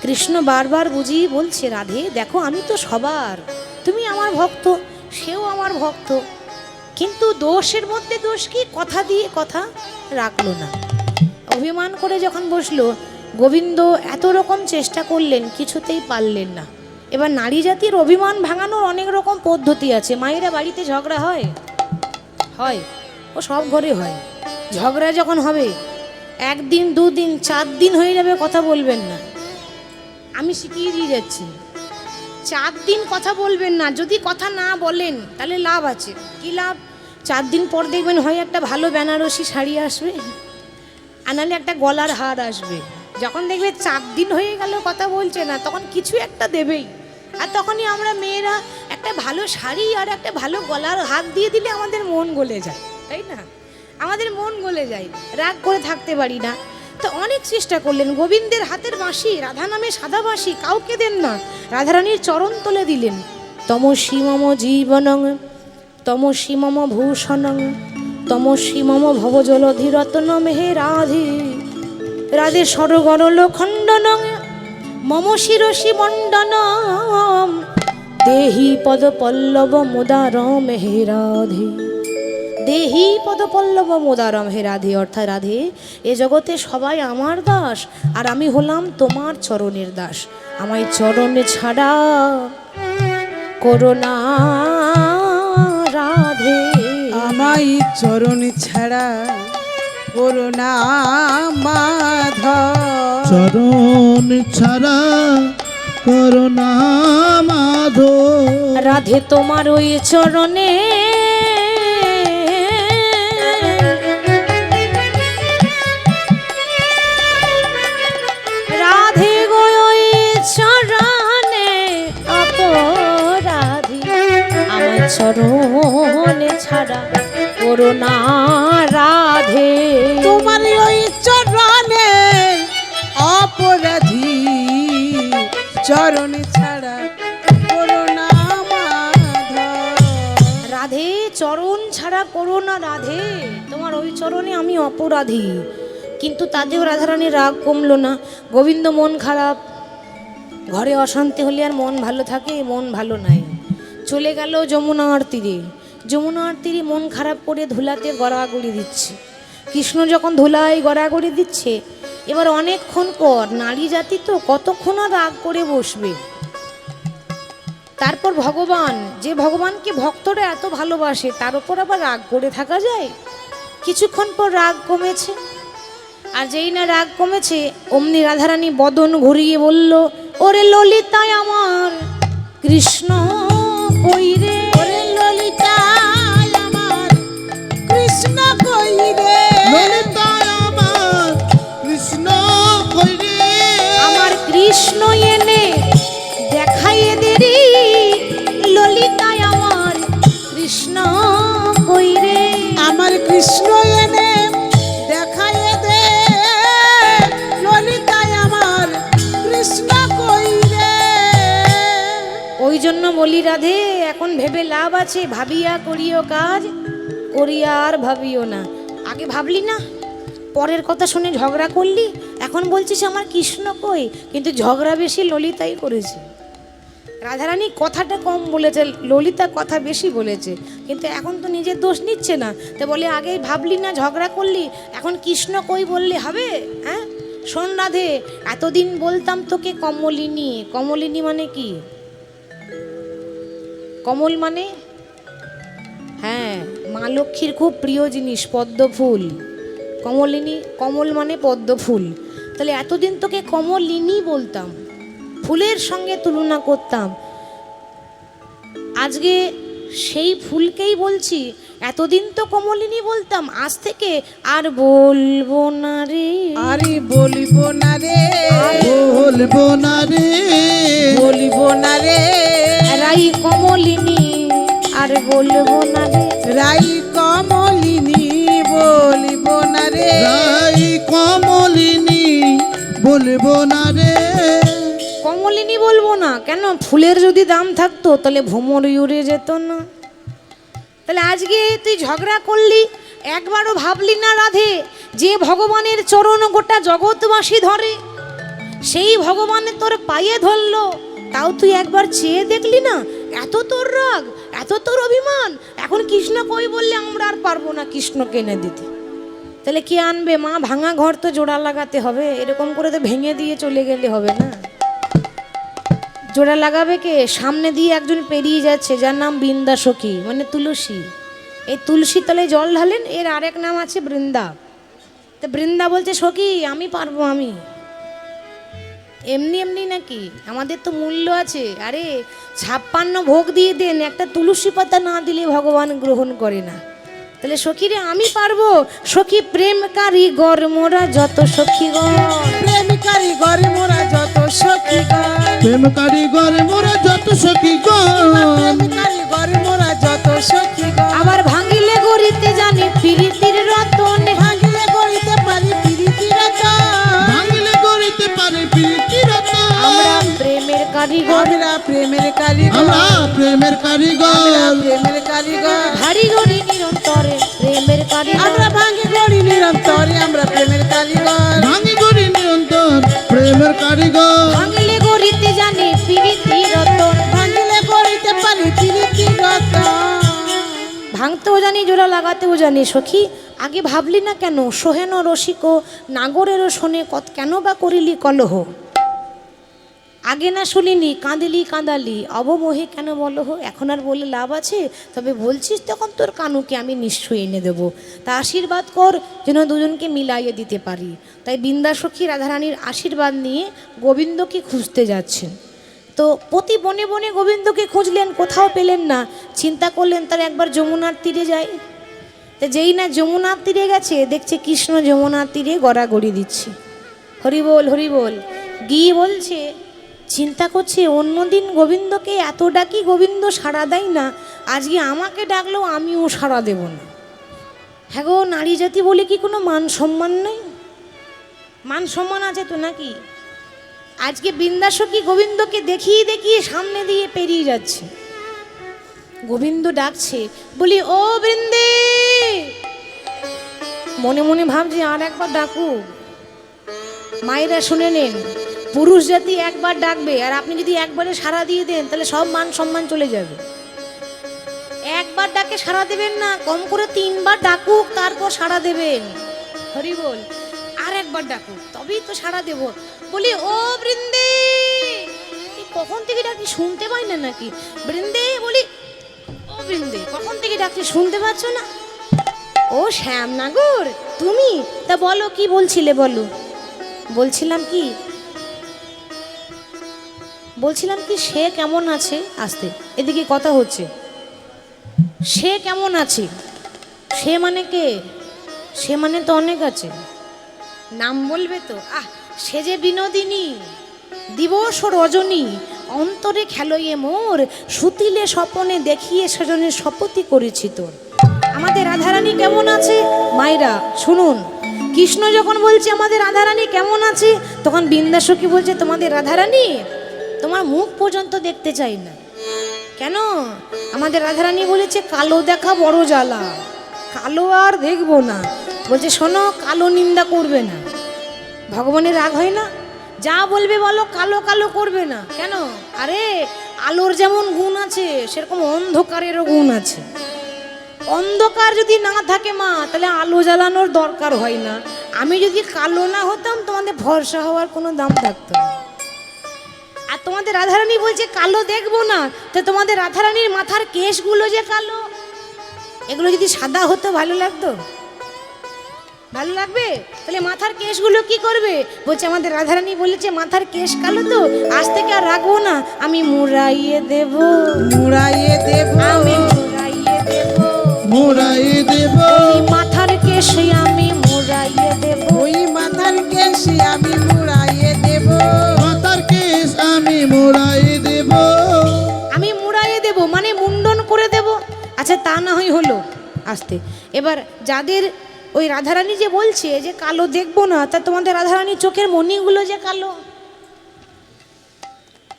কৃষ্ণ বারবার বুঝিয়ে বলছে, রাধে দেখো আমি তো সবার, তুমি আমার ভক্ত, সেও আমার ভক্ত, কিন্তু দোষের মধ্যে দোষ কি? কথা দিয়ে কথা রাখলো না, অভিমান করে যখন বসলো। গোবিন্দ এত রকম চেষ্টা করলেন, কিছুতেই পারলেন না। এবার নারী জাতির অভিমান ভাঙানোর অনেক রকম পদ্ধতি আছে। মায়েরা বাড়িতে ঝগড়া হয়, হয়, ও সব ঘরে হয়। ঝগড়া যখন হবে, একদিন দুদিন 4 দিন হয়ে যাবে, কথা বলবেন না। আমি শিখিয়ে দিয়ে যাচ্ছি, 4 দিন কথা বলবেন না। যদি কথা না বলেন তাহলে লাভ আছে। কি লাভ? 4 দিন পর দেখবেন হয় একটা ভালো বেনারসি শাড়ি আসবে, আর নাহলে একটা গলার হার আসবে। যখন দেখবে 4 দিন হয়ে গেল কথা বলছে না, তখন কিছু একটা দেবেই। আর তখনই আমরা মেয়েরা একটা ভালো শাড়ি আর একটা ভালো গলার হার দিয়ে দিলে আমাদের মন গলে যায়, তাই না? আমাদের মন গলে যায়, রাগ করে থাকতে পারি না। তো অনেক চেষ্টা করলেন, গোবিন্দের হাতের বাঁশি, রাধা নামে সাদা বাঁশি কাউকে দেন না, রাধারানীর চরণ তলে দিলেন। তমসি মম জীবনং তমসি মম ভূষণং তমসি মম ভবজলধিরত্নম হে রাধে রাধে সরগরল খণ্ডনং মম শিরসি মণ্ডনম দেহি পদ পল্লব মুদারম হে রাধে, দেহি পদ পল্লব মুদারম হে রাধে, অর্থাৎ রাধে এ জগতে সবাই আমার দাস আর আমি হলাম তোমার চরণের দাস। আমায় চরণে ছাড়া করোনা রাধে, আমায় চরণ ছাড়া করুণা মাধব। চরণ ছাড়া করুণা মাধব, রাধে তোমার ওই চরণে রাধে গো ওই চরণে অপরাধী, আমার চরণে ছাড়া করোনা রাধে। তোমার ওই চরণে অপরাধী, চরণ ছাড়া করুণা মাধব। রাধে চরণ ছাড়া করোনা রাধে, তোমার ওই চরণে আমি অপরাধী। কিন্তু তাতেও রাধারানীর রাগ কমলো না। গোবিন্দ মন খারাপ, ঘরে অশান্তি হলে আর মন ভালো থাকে? মন ভালো নাই। চলে গেল যমুনার তীরে, যমুনার তীরে মন খারাপ করে ধুলাতে গড়াগড়ি দিচ্ছে। কৃষ্ণ যখন ধুলায় গড়াগড়ি দিচ্ছে, এবার অনেকক্ষণ পর নারী জাতি তো কতক্ষণ আর রাগ করে বসবে। তারপর ভগবান, যে ভগবানকে ভক্তরা এত ভালোবাসে, তার উপর আবার রাগ করে থাকা যায়? কিছুক্ষণ পর রাগ কমেছে, আর যেই না রাগ কমেছে অমনি রাধারানী বদন ঘুরিয়ে বলল, ওরে ললিতায় আমার কৃষ্ণ কই রে, ওরে ললিতায় আমার কৃষ্ণ কই রে, ললিতায় আমার কৃষ্ণ কই রে, আমার কৃষ্ণ এনে দেখাইয়ে দেরি, ললিতায় আমার কৃষ্ণ কই রে, আমার কৃষ্ণ এনে দেখাইয়ে দে, ললিতায় আমার কৃষ্ণ কই রে। ওই জন্য বলি রাধে, এখন ভেবে লাভ আছে? ভাবিয়া করিও কাজ, করিয়া আর ভাবিও না। আগে ভাবলি না, পরের কথা শুনে ঝগড়া করলি, এখন বলছিস আমার কৃষ্ণ কই, কিন্তু ঝগড়া বেশি ললিতাই করেছে। রাধারানী কথাটা কম বলেছে, ললিতা কথা বেশি বলেছে, কিন্তু এখন তো নিজের দোষ নিচ্ছে না। তো বলে আগেই ভাবলি না, ঝগড়া করলি, এখন কৃষ্ণ কই বললে হবে? হ্যাঁ শোন রাধে, এতদিন বলতাম তোকে কমলিনী। কমলিনী মানে কি? কমল মানে, হ্যাঁ, মা লক্ষ্মীর খুব প্রিয় জিনিস পদ্ম ফুল। কমলিনী, কমল মানে পদ্ম ফুল। তাহলে এতদিন তোকে কমলিনী বলতাম, ফুলের সঙ্গে তুলনা করতাম। আজকে সেই ফুলকেই বলছি, এতদিন তো কমলিনী বলতাম, আজ থেকে আর বলবো না রে, আরে বলিব না রে, বলবো না রে, বলিব না রে, রাই কমলিনী আর বলবো না রে, রাই কমলিনী বলিব না রে, রাই কমলিনী বলবো না রে। কমলিনী বলবো না কেন? ফুলের যদি দাম থাকতো তাহলে ভ্রমর উড়ে যেত না। তাহলে আজকে তুই ঝগড়া করলি, একবারও ভাবলি না রাধে, যে ভগবানের চরণ গোটা জগৎবাসী ধরে, সেই ভগবানের তোর পায়ে ধরলো, তাও তুই একবার চেয়ে দেখলি না? এত তোর রাগ, এত তোর অভিমান, এখন কৃষ্ণ কই বললে আমরা আর পারবো না কৃষ্ণকে এনে দিতে। তাহলে কে আনবে? মা, ভাঙা ঘর তো জোড়া লাগাতে হবে, এরকম করে তো ভেঙে দিয়ে চলে গেলে হবে না। জোড়া লাগাবে কে? সামনে দিয়ে একজন পেরিয়ে যাচ্ছে, যার নাম বৃন্দা সখী, মানে তুলসী। এই তুলসী তলে জল ঢালেন, এর আরেক নাম আছে বৃন্দা। তো বৃন্দা বলছে, সখী আমি পারবো, আমি এমনি এমনি নাকি, আমাদের তো মূল্য আছে। আরে 56 ভোগ দিয়ে দেন, একটা তুলসী পাতা না দিলে ভগবান গ্রহণ করে না। তাহলে সখী রে আমি পারবো। সখী প্রেমকারী গর মোরা যত সখীগণ, প্রেমিকারি ঘরে মোরা যত সখীগণ, প্রেম কারিগরে মোরা যত সখীগণ, প্রেমিকারি ঘরে মোরা যত সখীগণ, আবার ভাঙিলে গড়িতে জানে প্রীতির রতন, ভাঙিলে গড়িতে পারি প্রীতির রতন, ভাঙলে গড়িতে পারে প্রীতির রতন। আমরা প্রেমের কারিগর, আমরা প্রেমের কারিগর, আমরা প্রেমের কারিগর, প্রেমের কারিগর, ভারী গড়ি নিরন্তরে প্রেমের কারিগর, আমরা ভাঙি গড়ি নিরন্তরে, আমরা প্রেমের কারিগর, ভাঙি গড়ি নিরন্তর প্রেমের কারিগর, ভাঙিলে গড়িতে জানে প্রীতির রতন, ভাঙিলে গড়িতে জোড়া লাগাতেও জানি সখী, আগে ভাবলি না কেন? সোহেন রসিক নাগরেরও শোনে কত, কেন বা করিলি কলহ? আগে না শুনিনি কাঁদিলি কাঁদালি, অবমোহে কেন বলহ? এখন আর বলে লাভ আছে? তবে বলছিস তখন তোর কানুকে আমি নিশ্চয়ই এনে দেবো। তা আশীর্বাদ কর যেন দুজনকে মিলাইয়ে দিতে পারি। তাই বৃন্দাসখী রাধারানীর আশীর্বাদ নিয়ে গোবিন্দকে খুঁজতে যাচ্ছেন। তো প্রতি বনে বনে গোবিন্দকে খুঁজলেন, কোথাও পেলেন না। চিন্তা করলেন তার একবার যমুনার তীরে যায়। তো যেই না যমুনার তীরে গেছে, দেখছে কৃষ্ণ যমুনার তীরে গড়াগড়ি দিচ্ছে, হরি বল হরি বল। গিয়ে বলছে, চিন্তা করছে অন্যদিন গোবিন্দকে এত ডাকি গোবিন্দ সাড়া দেয় না, আজকে আমাকে ডাকলেও আমিও সাড়া দেব না। হ্যাঁ গো, নারী জাতি বলে কি কোনো মান সম্মান নেই? মান সম্মান আছে তো নাকি? আজকে বৃন্দাসখী গোবিন্দকে দেখিয়ে দেখিয়ে সামনে দিয়ে পেরিয়ে যাচ্ছে। গোবিন্দ ডাকছে, বলি ও বৃন্দে। মনে মনে ভাবছি আর একবার ডাকুক। মায়েরা শুনে নেন, পুরুষ জাতি একবার ডাকবে, আর আপনি যদি একবারে সাড়া দিয়ে দেন তাহলে সব মান সম্মান চলে যাবে। একবার ডাকে সাড়া দেবেন না, কম করে 3 বার ডাকুক, তারপর সাড়া দেবেন। হরি বল। আর একবার ডাকুক, তবেই তো সাড়া দেব। বলি ও বৃন্দে। কখন থেকে ডাকি শুনতে পাই না নাকি? বৃন্দে বলি, ও বৃন্দে, কখন থেকে ডাকছি শুনতে পাচ্ছ না? ও শ্যামনাগর তুমি? তা বলো কি বলছিলে বলো। বলছিলাম কি সে কেমন আছে? আস্তে, এদিকে কথা হচ্ছে। সে কেমন আছে? সে মানে কে? সে মানে তো অনেক আছে, নাম বলবে তো? সে যে বিনোদিনী, দিবস ও রজনী, অন্তরে খেলইয়ে মোর, সুতিলে স্বপনে দেখিয়ে সেজনের শপথই করেছি তোর। আমাদের রাধারানী কেমন আছে? মায়েরা শুনুন, কৃষ্ণ যখন বলছে আমাদের রাধারানী কেমন আছে, তখন বৃন্দাসখী বলছে তোমাদের রাধারানী তোমার মুখ পর্যন্ত দেখতে চাই না। কেন? আমাদের রাধারানী বলেছে কালো দেখা বড় জ্বালা, কালো আর দেখবো না। বলছে শোনো, কালো নিন্দা করবে না, ভগবানের রাগ হয় না? যা বলবে বলো, কালো কালো করবে না। কেন? আরে আলোর যেমন গুণ আছে, সেরকম অন্ধকারেরও গুণ আছে। অন্ধকার যদি না থাকে মা, তাহলে আলো জ্বালানোর দরকার হয় না। আমি যদি কালো না হতাম, তোমাদের ভরসা হওয়ার কোনো দাম থাকতো না। আর তোমাদের রাধারানী বলছে কালো দেখবো না, তো তোমাদের রাধারানীর মাথার কেশগুলো যে কালো, এগুলো যদি সাদা হতো ভালো লাগতো? ভালো লাগবে? তাহলে মাথার কেশগুলো কি করবে? বলছে আমাদের রাধারানী বলেছে মাথার কেশ কালো তো, আজ থেকে আর রাখবো না, আমি মুড়াইয়ে দেব, মুড়াইয়ে দেব, আমি মুড়াইয়ে দেব, মুড়াইয়ে দেব, ওই মাথার কেশ আমি মুড়াইয়ে দেব, ওই মাথার কেশ আমি মুড়াইয়ে দেব, মাথার কেশ আমি মুড়াইয়ে দেব, আমি মুড়াইয়ে দেব মানে মুন্ডন করে দেব। আচ্ছা তা না হয় হলো। আস্তে, এবার যাদের ওই রাধারানী যে বলছে যে কালো দেখবো না, তা তোমাদের রাধারানী চোখের মণিগুলো যে কালো,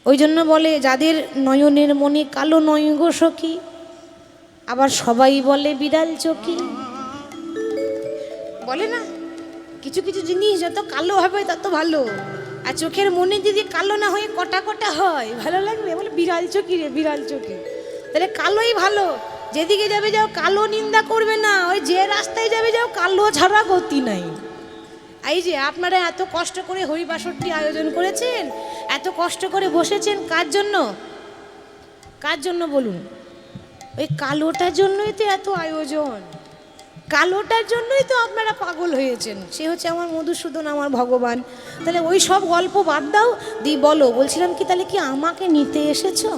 ওই জন্য বলে যাদের নয়নের মণি কালো নয় গো সখী, আবার সবাই বলে বিড়াল চোখী। বলে না, কিছু কিছু জিনিস যত কালো হবে তত ভালো। আর চোখের মণি যদি কালো না হয়ে কটা কটা হয়, ভালো লাগবে? বলে বিড়াল চোখী রে, বিড়াল চোখী। তাহলে কালোই ভালো। যেদিকে যাবে যাও, কালো নিন্দা করবে না। ওই যে রাস্তায় যাবে যাও, কালো ছাড়া গতি নাই। এই যে আপনারা এত কষ্ট করে হরিবাসরটি আয়োজন করেছেন, এত কষ্ট করে বসেছেন, কার জন্য? কার জন্য বলুন? ওই কালোটার জন্যই তো এত আয়োজন, কালোটার জন্যই তো আপনারা পাগল হয়েছেন। সে হচ্ছে আমার মধুসূদন, আমার ভগবান। তাহলে ওই সব গল্প বাদ দাও, দি বলো। বলছিলাম কি, তাহলে কি আমাকে নিতে এসেছো?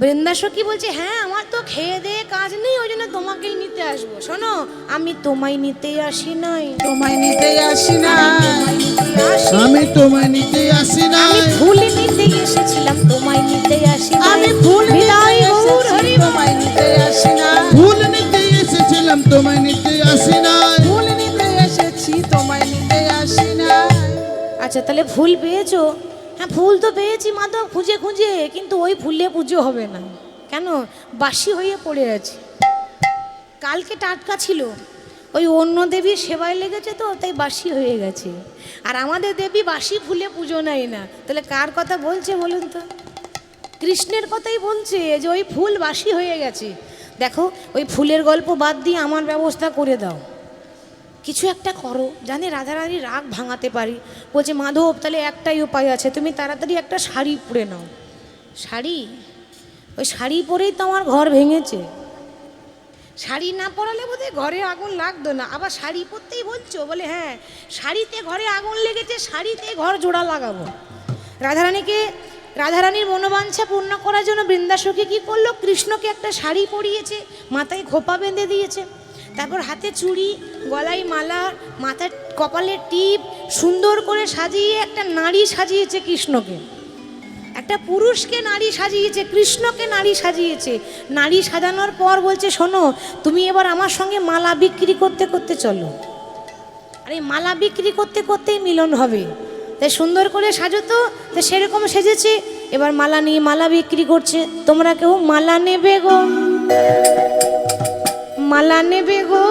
বৃন্দাসখী বলছে হ্যাঁ, আমার তো খেয়ে দিয়ে কাজ নেই, ওই জন্য তোমাকেই নিতে আসবো। শোনো, আমি তোমায় নিতে আসি নাই, তোমায় নিতে আসি না, আমি তোমায় নিতে আসি না, আমি ফুল নিতে এসেছিলাম, তোমায় নিতে আসি নাই। আমি ফুল নিতে বিদায় গৌর এসেছি, হরি বল। তোমায় নিতে আসি না, ফুল নিতে এসেছিলাম, তোমায় নিতে আসি না, ফুল নিতে এসেছি, তোমায় নিতে আসি না। আচ্ছা তাহলে ফুল পেয়েছো? হ্যাঁ ফুল তো পেয়েছি মাধব, খুঁজে খুঁজে, কিন্তু ওই ফুলে পুজো হবে না। কেন? বাসি হয়ে পড়ে আছে। কালকে টাটকা ছিল, ওই অন্য দেবীর সেবায় লেগেছে তো, তাই বাসি হয়ে গেছে। আর আমাদের দেবী বাসি ফুলে পুজো নেয় না। তাহলে কার কথা বলছে বলুন তো? কৃষ্ণের কথাই বলছে যে ওই ফুল বাসি হয়ে গেছে। দেখো ওই ফুলের গল্প বাদ দিয়ে আমার ব্যবস্থা করে দাও, কিছু একটা করো, জানি রাধারানীর রাগ ভাঙাতে পারি। বলছে মাধব তাহলে একটাই উপায় আছে, তুমি তাড়াতাড়ি একটা শাড়ি পরে নাও। শাড়ি? ওই শাড়ি পরেই তো আমার ঘর ভেঙেছে। শাড়ি না পরালে বোধহয় ঘরে আগুন লাগতো না, আবার শাড়ি পরতেই বলছো? বলে হ্যাঁ, শাড়িতে ঘরে আগুন লেগেছে, শাড়িতে ঘর জোড়া লাগাবো। রাধারানীর মনোবাঞ্ছা পূর্ণ করার জন্য বৃন্দাসখী কী করলো, কৃষ্ণকে একটা শাড়ি পরিয়েছে, মাথায় খোপা বেঁধে দিয়েছে, তারপর হাতে চুড়ি, গলায় মালা, মাথায় কপালে টিপ, সুন্দর করে সাজিয়ে একটা নারী সাজিয়েছে কৃষ্ণকে। একটা পুরুষকে নারী সাজিয়েছে, কৃষ্ণকে নারী সাজিয়েছে। নারী সাজানোর পর বলছে শোনো, তুমি এবার আমার সঙ্গে মালা বিক্রি করতে করতে চলো। আর এই মালা বিক্রি করতে করতেই মিলন হবে। তাই সুন্দর করে সাজো তো, তো সেরকম সেজেছে। এবার মালা নিয়ে মালা বিক্রি করছে। তোমরা কেউ মালা নেবে গো, মালা নেবে গো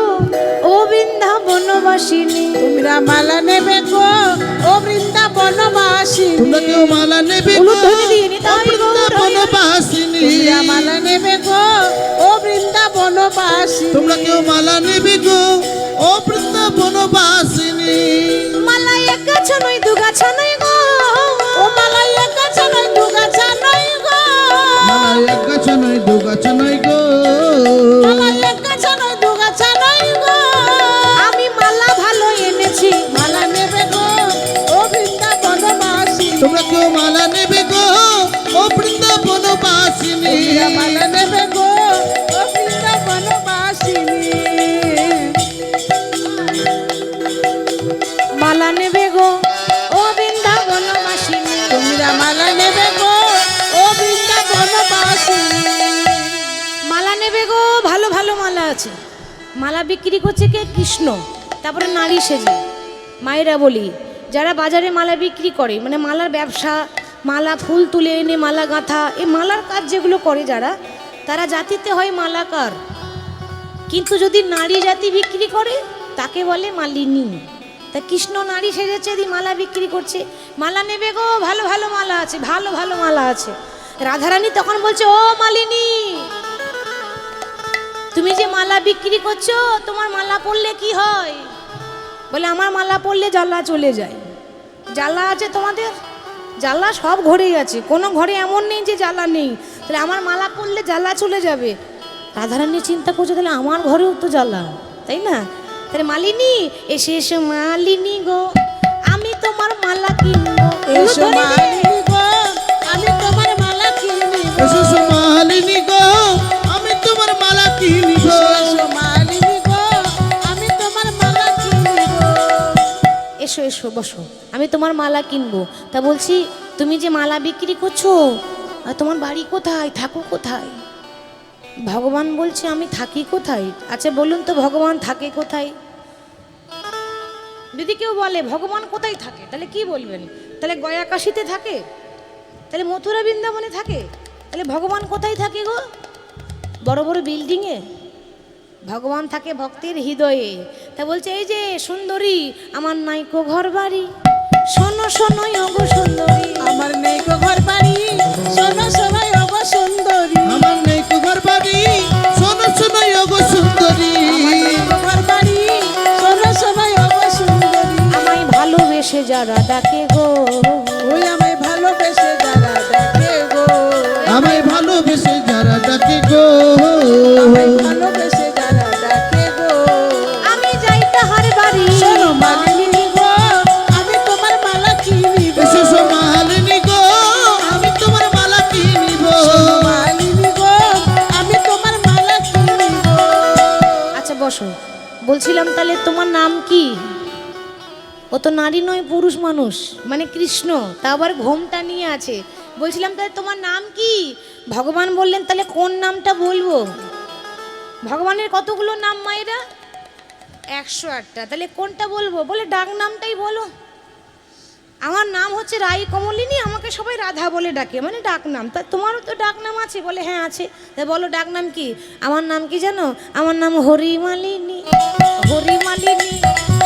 ও বৃন্দাবনবাসিনী, তোমরা মালা নেবে গো ও বৃন্দাবনবাসিনী, তোমরা কেউ মালা নেবে গো উলুধ্বনি দিয়ে নিতাই বৃন্দাবনবাসিনী, তোমরা মালা নেবে গো ও বৃন্দাবনবাসিনী, তোমরা কেউ মালা নেবে গো ও বৃন্দাবনবাসিনী। মালা এক গাছা নয় দু গাছা নয় গো, ও মালা এক গাছা নয় দু গাছা নয় গো, মালা এক গাছা নয় দু গাছা নয় গো, মালা এক গাছা নয় দু গাছা নয় গো, আমি মালা ভালো এনেছি। মালা নেবে গো ও বৃন্দাবনবাসিনী, তোমরা কেউ মালা নেবে গো ও বৃন্দাবনবাসিনী, তোমরা মালা নেবে গো ও বৃন্দাবনবাসিনী, মালা নেবে গো ও বৃন্দাবনবাসিনী, তোমরা মালা নেবে গো ও বৃন্দাবনবাসিনী, মালা নেবে গো, ভালো ভালো মালা আছে। মালা বিক্রি করছে কে? কৃষ্ণ। তারপরে নারী সেজে। মায়েরা বলি, যারা বাজারে মালা বিক্রি করে, মানে মালার ব্যবসা, মালা ফুল তুলে এনে মালা গাঁথা, এই মালার কাজ যেগুলো করে যারা, তারা জাতিতে হয় মালাকার। কিন্তু যদি নারী জাতি বিক্রি করে তাকে বলে মালিনী। তা কৃষ্ণ নারী সেজেছে, দি মালা বিক্রি করছে। মালা নেবে গো, ভালো ভালো মালা আছে, ভালো ভালো মালা আছে। রাধারানী তখন বলছে ও মালিনী, তুমি যে মালা বিক্রি করছো, তোমার মালা পরলে কি হয়? বলে আমার মালা পরলে জ্বালা চলে যায়। জ্বালা আছে তোমাদের? জ্বালা সব ঘরেই আছে, কোনো ঘরে এমন নেই যে জ্বালা নেই। তাহলে আমার মালা পরলে জ্বালা চলে যাবে। রাধারানী চিন্তা করছে তাহলে আমার ঘরেও তো জ্বালা, তাই না? তাহলে মালিনী, এসে এসো মালিনী গো, আমি তোমার মালা কিনবো। এসো মালিনী গো আমি তোমার মালা কিনবো, এসো মালিনী গো আমি তোমার মালা কিনিব, এসো মালিনী গো আমি তোমার মালা কিনবো, এসো এসো বসো, আমি তোমার মালা কিনবো। তা বলছি তুমি যে মালা বিক্রি করছো, আর তোমার বাড়ি কোথায়, থাকো কোথায়? ভগবান বলছে আমি থাকি কোথায়? আচ্ছা বলুন তো ভগবান থাকে কোথায়? যদি কেউ বলে ভগবান কোথায় থাকে, তাহলে কি বলবেন? তাহলে গয়া কাশীতে থাকে? তাহলে মথুরা বৃন্দাবনে থাকে? তাহলে ভগবান কোথায় থাকে গো? বড় বড় বিল্ডিংয়ে? ভগবান থাকে ভক্তের হৃদয়ে। তা বলছে এই যে সুন্দরী, আমার নাইকো ঘর বাড়ি, শোনো শোনো ওগো সুন্দরী, আমার নেই গো ঘর বাড়ি, শোনো শোনো ওগো সুন্দরী, আমার নেই কো ঘর বাড়ি, শোনো শোনো ওগো সুন্দরী, আমার নেই গো ঘর বাড়ি, শোনো শোনো ওগো সুন্দরী, আমায় ভালোবেসে যারা ডাকে গো, ওই আমায় ভালোবেসে যারা ডাকে গো, আমায় ভালোবেসে যারা ডাকে গো, আমায় ভালোবেসে যারা ডাকে গো, আমি যাই তাহার বাড়ি, শোনো মালিনী গো আমি তোমার মালা কিনিব, এসো মালিনী গো আমি তোমার মালা কিনিব, শোনো মালিনী গো আমি তোমার মালা কিনিব, আচ্ছা বসো। বলছিলাম তাহলে তোমার নাম কি? ও তো নারী নয়, পুরুষ মানুষ, মানে কৃষ্ণ, তা আবার ঘোমটা নিয়ে আছে। বলছিলাম তাহলে তোমার নাম কি? ভগবান বললেন তাহলে কোন নামটা বলবো? ভগবানের কতগুলো নাম মায়েরা? 108টা। তাহলে কোনটা বলবো? বলে ডাক নামটাই বলো। আমার নাম হচ্ছে রাই কমলিনী, আমাকে সবাই রাধা বলে ডাকে, মানে ডাক নাম। তা তোমারও তো ডাক নাম আছে? বলে হ্যাঁ আছে। তা বলো ডাক নাম কি? আমার নাম কি জানো? আমার নাম হরিমালিনী, হরিমালিনী,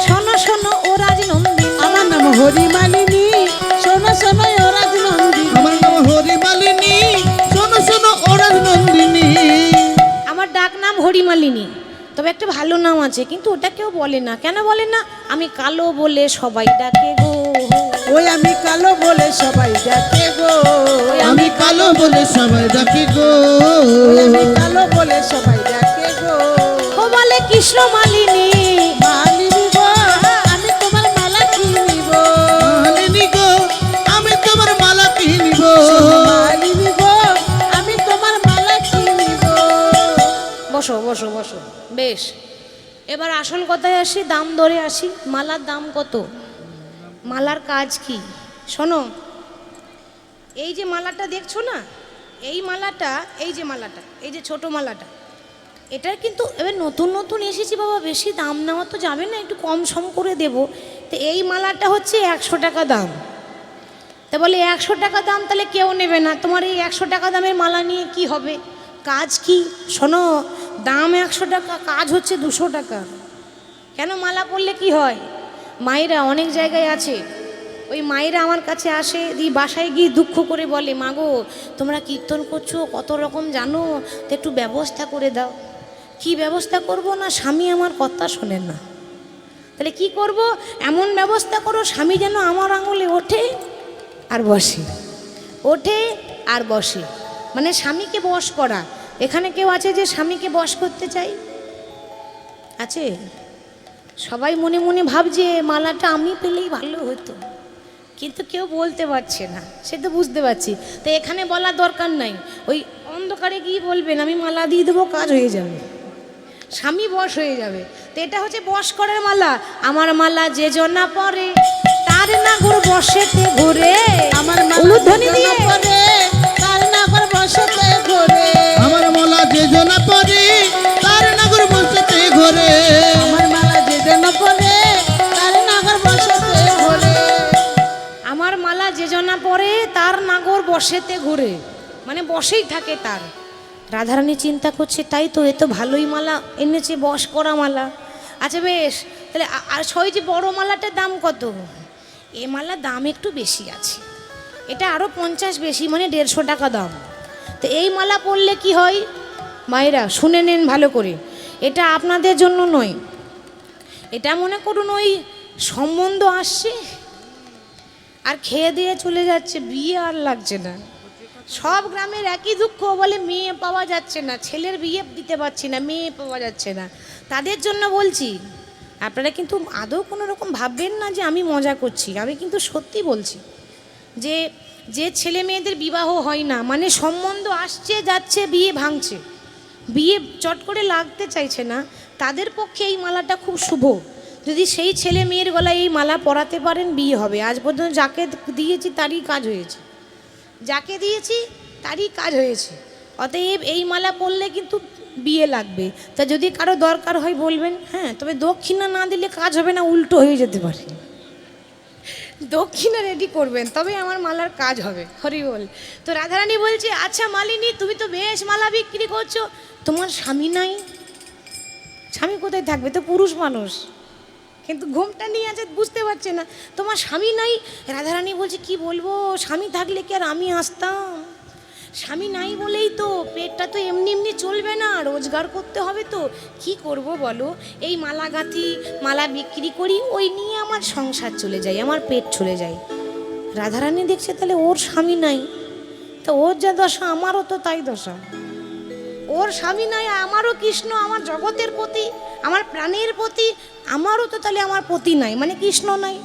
শোনো শোনো ও রাজনন্দিনী, আমার নাম হরিমালিনী, শোনো শোনো ও রাজনন্দিনী, আমার নাম হরিমালিনী, শোনো শোনো ও রাজনন্দিনী, আমার ডাক হরিমালিনী, তবে একটা ভালো নাম আছে, কিন্তু ওটা কেউ বলে না। কেন বলে না? আমি কালো বলে সবাই ডাকে গো। ওই আমি কালো বলে সবাই ডাকে গো। আমি কালো বলে সবাই ডাকি গো। ওই আমি কালো বলে সবাই ডাকে গো। ও বলে কৃষ্ণ মালিনী, মালিনী গো, আমি তোমার মালা কিনিব। মালিনী গো, আমি তোমার মালা কিনিব। মালিনী গো, আমি তোমার মালা কিনিব। বসো বসো বসো। বেশ, এবার আসল কথায় আসি, দাম দরে আসি। মালার দাম কত? মালার কাজ কি? শোনো, এই যে মালাটা দেখছো না, এই মালাটা, এই যে মালাটা, এই যে ছোট মালাটা, এটার কিন্তু এবার নতুন নতুন এসেছি বাবা, বেশি দাম নেওয়া তো যাবে না, একটু কম সম করে দেব। তো এই মালাটা হচ্ছে 100 টাকা দাম। তা বলে 100 টাকা দাম, তাহলে কেউ নেবে না। তোমার এই 100 টাকা দামের মালা নিয়ে কি হবে? কাজ কি? শোনো, দাম 100 টাকা, কাজ হচ্ছে 200 টাকা। কেন? মালা পরলে কি হয়? মায়েরা অনেক জায়গায় আছে, ওই মায়েরা আমার কাছে আসে, দিয়ে বাসায় গিয়ে দুঃখ করে বলে, মাগো তোমরা কীর্তন করছো, কত রকম জানো, তো একটু ব্যবস্থা করে দাও। কি ব্যবস্থা করব? না, স্বামী আমার কথা শোনেন না। তাহলে কি করব? এমন ব্যবস্থা করো স্বামী যেন আমার আঙুলে ওঠে আর বসে, ওঠে আর বসে, মানে স্বামীকে বশ করা। এখানে কেউ আছে যে স্বামীকে বশ করতে চাই? আছে? সবাই মনে মনে ভাবছে মালাটা আমি পেলেই ভালো হতো, কিন্তু কেউ বলতে পারছে না, সে তো বুঝতে পারছি। তো এখানে বলার দরকার নাই, ওই অন্ধকারে গিয়ে বলবেন আমি মালা দিয়ে দেবো, কাজ হয়ে যাবে, স্বামী বশ হয়ে যাবে। তো এটা হচ্ছে বশ করার মালা। আমার মালা যে জনা পরে, তার নাগর বসেতে ঘুরে। আমার মালা উলুধ্বনি যে দিয়ে। জন পরে, তার নাগর বসতে ঘোরে। আমার মালা যে জনা পরে, তার নাগর বসতে ঘোরে। আমার মালা যে জন পরে, তার নাগর বসতে ঘোরে। আমার মালা যে জনা পরে, তার নাগর বসেতে ঘুরে, মানে বসেই থাকে তার। রাধারানী চিন্তা করছে, তাই তো, এ তো ভালোই মালা এনেছে, বশ করা মালা। আচ্ছা বেশ, তাহলে আর সই যে বড় মালাটার দাম কত? এ মালার দাম একটু বেশি আছে, এটা আরও 50 বেশি, মানে 150 টাকা দাম। তো এই মালা পরলে কি হয়? মায়েরা শুনে নেন ভালো করে, এটা আপনাদের জন্য নয়, এটা মনে করুন ওই সম্বন্ধ আসছে আর খেয়ে দিয়ে চলে যাচ্ছে, বিয়ে আর লাগছে না। সব গ্রামের একই দুঃখ, বলে মেয়ে পাওয়া যাচ্ছে না, ছেলের বিয়ে দিতে পারছি না, মেয়ে পাওয়া যাচ্ছে না। তাদের জন্য বলছি, আপনারা কিন্তু আদৌ কোনো রকম ভাববেন না যে আমি মজা করছি, আমি কিন্তু সত্যি বলছি যে যে ছেলে মেয়েদের বিবাহ হয় না, মানে সম্বন্ধ আসছে যাচ্ছে, বিয়ে ভাঙছে, বিয়ে চট করে লাগতে চাইছে না, তাদের পক্ষে এই মালাটা খুব শুভ। যদি সেই ছেলে মেয়ের গলায় এই মালা পরাতে পারেন, বিয়ে হবে। আজ পর্যন্ত যাকে দিয়েছি তারই কাজ হয়েছে, যাকে দিয়েছি তারই কাজ হয়েছে। অতএব এই মালা পরলে কিন্তু বিয়ে লাগবে। তা যদি কারো দরকার হয় বলবেন, হ্যাঁ, তবে দক্ষিণা না দিলে কাজ হবে না, উল্টো হয়ে যেতে পারে। দক্ষিণা রেডি করবেন, তবে আমার মালার কাজ হবে। হরি বল। তো রাধারানী বলছে, আচ্ছা মালিনী, তুমি তো বেশ মালা বিক্রি করছো, তোমার স্বামী নাই? স্বামী কোথায় থাকবে? তো পুরুষ মানুষ, কিন্তু ঘুমটা নিয়ে আছে, বুঝতে পারছে না। তোমার স্বামী নাই? রাধারানী বলছে, কি বলবো, স্বামী থাকলে কি আর আমি আসতাম? স্বামী নাই বলেই তো, পেটটা তো এমনি এমনি চলবে না, রোজগার করতে হবে তো, কি করব বলো? এই মালা গাঁথি, মালা বিক্রি করি, ওই নিয়ে আমার সংসার চলে যায়, আমার পেট চলে যায়। রাধারানী দেখছে তাহলে ওর স্বামী নাই, তো ওর যা দশা আমারও তো তাই দশা। ওর স্বামী নাই, আমারও কৃষ্ণ, আমার জগতের প্রতি, আমার প্রাণের প্রতি, আমারও তো তাহলে আমার পতি নাই, মানে কৃষ্ণ নাই।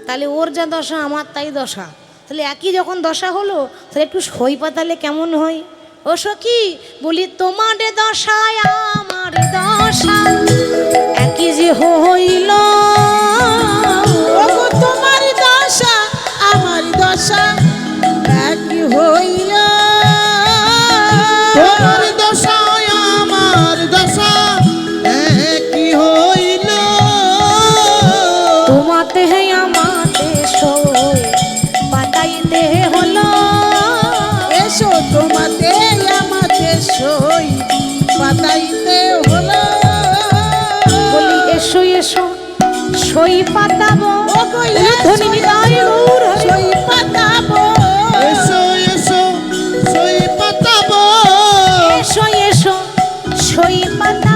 তাহলে ওর যা দশা আমার তাই দশা, তাহলে একই যখন দশা হলো, তাহলে একটু সই পাতালে কেমন হয়? ও সখী, বলি তোমার দশায় আমার দশা একই যে হইল। ওগো তোমার দশা আমার দশা একই হইল। তোমার দশা আমার দশা একই হইল। তোমাতে আমাতে সই পাতাইতে হলো। এসো তোমাতে আমাতে সই পাতাইতে হলো। বলি এসো এসো সই পাতাবো। ওগো ধ্বনি নিতাই গৌর হরি। সই পাতাবো। এসো এসো সই পাতাবো। এসো এসো সই পাতা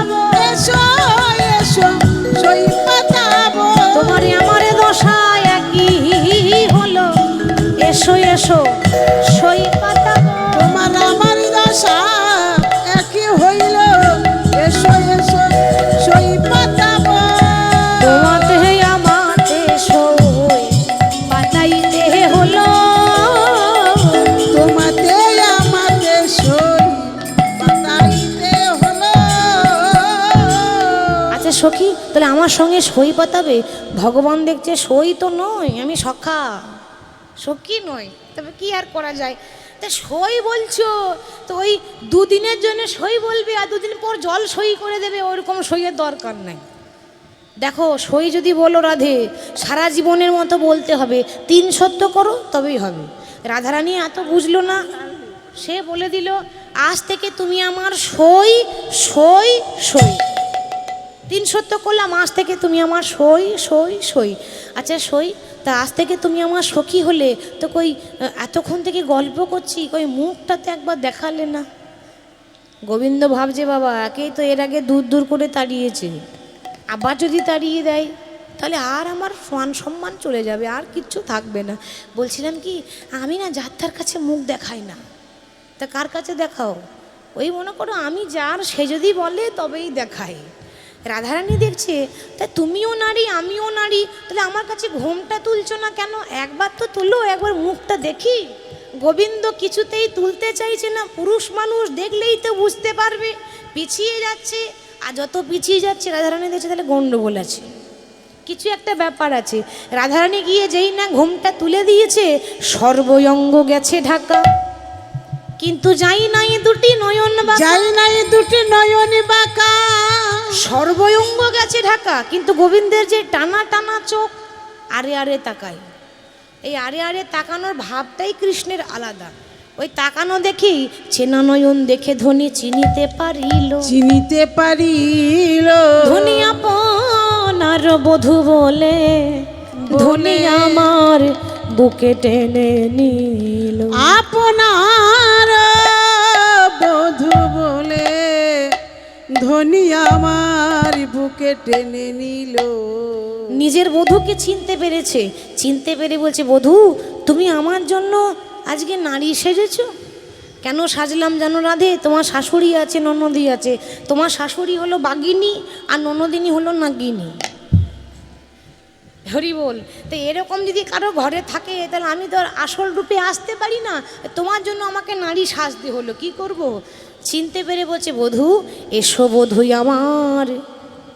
এসো সই পাতাবো। তোমার আমার দশা একই হইল, এসো এসো সই পাতাবো। তোমাতে আমাতে সই পাতাইতে হলো। তোমাতে আমাকে সই পাতাইতে হলো। আচ্ছা সখী, তাহলে আমার সঙ্গে সই পাতাবে? ভগবান দেখছে সই তো নয়, আমি সখা, সখী নয়, তবে কি আর করা যায়। তা সই বলছো তো ওই দুদিনের জন্য সই বলবে আর দুদিন পর জল সই করে দেবে, ওরকম সইয়ের দরকার নাই। দেখো সই যদি বলো রাধে, সারা জীবনের মতো বলতে হবে, 3 সত্য করো তবেই হবে। রাধারানী এত বুঝলো না, সে বলে দিল আজ থেকে তুমি আমার সই সই সই। 3 সত্য করলাম, আজ থেকে তুমি আমার সই সই সই। আচ্ছা সই, তা আজ থেকে তুমি আমার সখী হলে তো কই এতক্ষণ থেকে গল্প করছি, কই মুখটাতে একবার দেখালে না। গোবিন্দ ভাবছে বাবা একেই তো এর আগে দূর দূর করে তাড়িয়েছে, আবার যদি তাড়িয়ে দেয় তাহলে আর আমার মান সম্মান চলে যাবে, আর কিচ্ছু থাকবে না। বলছিলাম কি, আমি না যাত্রার কাছে মুখ দেখাই না। তা কার কাছে দেখাও? ওই মনে করো আমি যার, সে যদি বলে তবেই দেখাই। রাধারানী দেখছে তা তুমিও নারী আমিও নারী, তাহলে আমার কাছে ঘোমটা তুলছো না কেন? একবার তো তুলো, একবার মুখটা দেখি। গোবিন্দ কিছুতেই তুলতে চাইছে না। পুরুষ মানুষ দেখলেই তো বুঝতে পারবে, পিছিয়ে যাচ্ছে। আর যত পিছিয়ে যাচ্ছে রাধারানী দেখছে তাহলে গন্ডগোল আছে, কিছু একটা ব্যাপার আছে। রাধারানী গিয়ে যেই না ঘোমটা তুলে দিয়েছে, সর্বঙ্গ গেছে ঢাকা, কিন্তু যাই নাই দুটি নয়ন বাঁকা। যাই নাই দুটি নয়ন বাঁকা। সর্বঙ্গ গেছে ঢাকা, কিন্তু গোবিন্দের যে টানা টানা চোখ, আরে আরে তাকায়। এই আরে আরে তাকানোর ভাবটাই কৃষ্ণের আলাদা। ওই তাকানো দেখি চেনা নয়ন দেখে ধনী চিনিতে পারিল। চিনিতে পারিল ধনী আপনার বধূ বলে, ধনী আমার বুকে টেনে নিল। আপনার বধূ বলে ধনী আমার বুকে টেনে নিল। নিজের বধূকে চিনতে পেরেছে, চিনতে পেরে বলছে বধূ তুমি আমার জন্য আজকে নারী সেজেছ। কেন সাজলাম জানো রাধে? তোমার শাশুড়ি আছে, ননদি আছে। তোমার শাশুড়ি হলো বাগিনী আর ননদিনী হলো নাগিনী। হরি বল। তো এরকম যদি কারো ঘরে থাকে তাহলে আমি তো আর আসল রূপে আসতে পারি না, তোমার জন্য আমাকে নারী সাজতে হলো। কি করব? চিনতে পেরে বলছে বধূ এসো বধূ আমার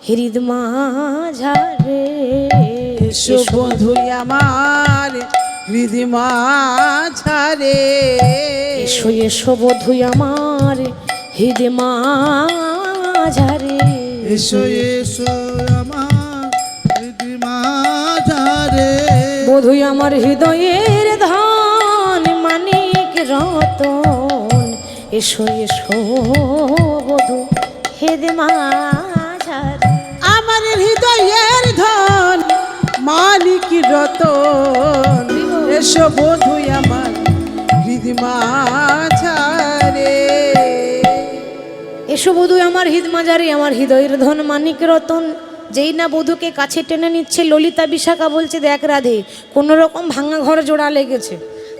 হৃদ মাঝারে। এসো বধূ আমার হৃদ মাঝারে। এসো এসো বধূ আমার হৃদ মাঝারে। এসো এসো আমার হৃদয় মাঝারে। বধূ আমার হৃদয়ের ধন মানিক রতন। এসো এসো বধূ হৃদ মাঝারে। আমার হৃদয়ের ধন মালিক রতন। এসো বধূ আমার হৃদ মাঝারে। এসো বধূ আমার হৃদ মাঝারে, আমার হৃদয়ের ধন মানিক রতন। যেই না বধূকে কাছে টেনে নিচ্ছে, ললিতা বিশাখা বলছে দেখ রাধে, কোনো রকম ভাঙা ঘর জোড়া লেগেছে,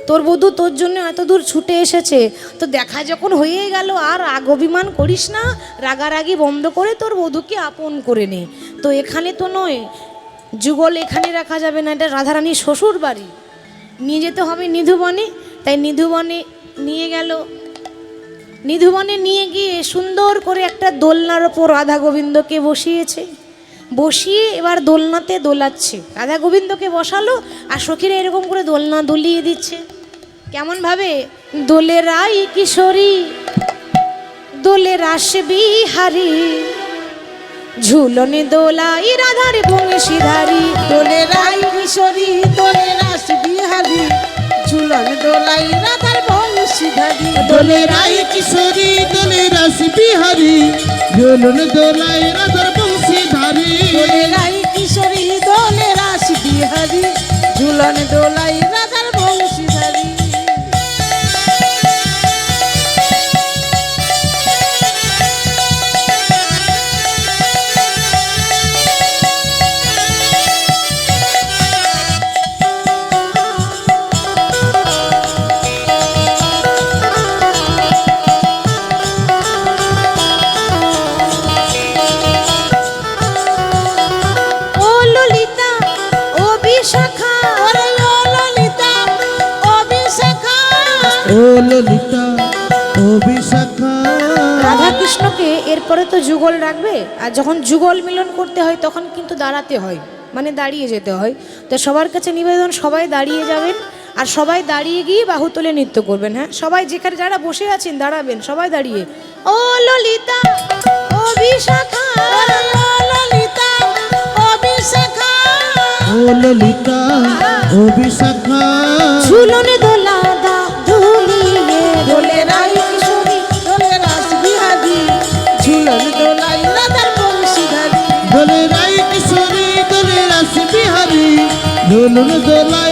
তোর বধূ তোর জন্য এত দূর ছুটে এসেছে, তো দেখা যখন হয়ে গেল আর রাগ অভিমান করিস না, রাগারাগি বন্ধ করে তোর বধূকে আপন করে নে। তো এখানে তো নয়, যুগল এখানে রাখা যাবে না, এটা রাধারানীর শ্বশুর বাড়ি, নিয়ে যেতে হবে নিধুবনে। তাই নিধুবনে নিয়ে গেল। নিধুবনে নিয়ে গিয়ে সুন্দর করে একটা দোলনার ওপর রাধা গোবিন্দকে বসিয়েছে। বসিয়ে এবার দোলনাতে দোলাচ্ছে। রাধা গোবিন্দকে বসালো আর সখীরা এরকম করে দোলনা দুলিয়ে দিচ্ছে। কেমন ভাবে? দোলে রাই কিশোরী, দোলে রাস বিহারী, ঝুলনে দোলাই রাধার বংশীধারী। দোলে রাই কিশোরী, দোলে রাস বিহারী, ঝুলন দোলাই রাধার বংশীধারী। দোলে রাই কিশোরী দোলে রাস বিহারী, ঝুলন দোলাই রাধার বংশীধারী। দোলে রাই কিশোরী, দোলে রাস বিহারী, ঝুলন দোলাই রাধার বংশীধারী। ললিতা ও বিশাখা। রাধা কৃষ্ণকে এরপরে তো যুগল রাখবে, আর যখন যুগল মিলন করতে হয় তখন কিন্তু দাঁড়াতে হয়, মানে দাঁড়িয়ে যেতে হয়। তো সবার কাছে নিবেদন, সবাই দাঁড়িয়ে যাবেন, আর সবাই দাঁড়িয়ে গিয়ে বাহু তুলে নৃত্য করবেন। হ্যাঁ, সবাই যেখানে যারা বসে আছেন দাঁড়াবেন, সবাই দাঁড়িয়ে। ও ললিতা ও বিশাখা, ললিতা ও বিশাখা, ও ললিতা ও বিশাখা। ঝুলনে দোলা দা দুলিয়ে দোলে রাই কিশোরী, দোলে রাস বিহারি, ঝুলন দোলাই রাধার বংশীধারী। দোলে রাই কিশোরী দোলে রাস বিহারী, দোলন দোলায়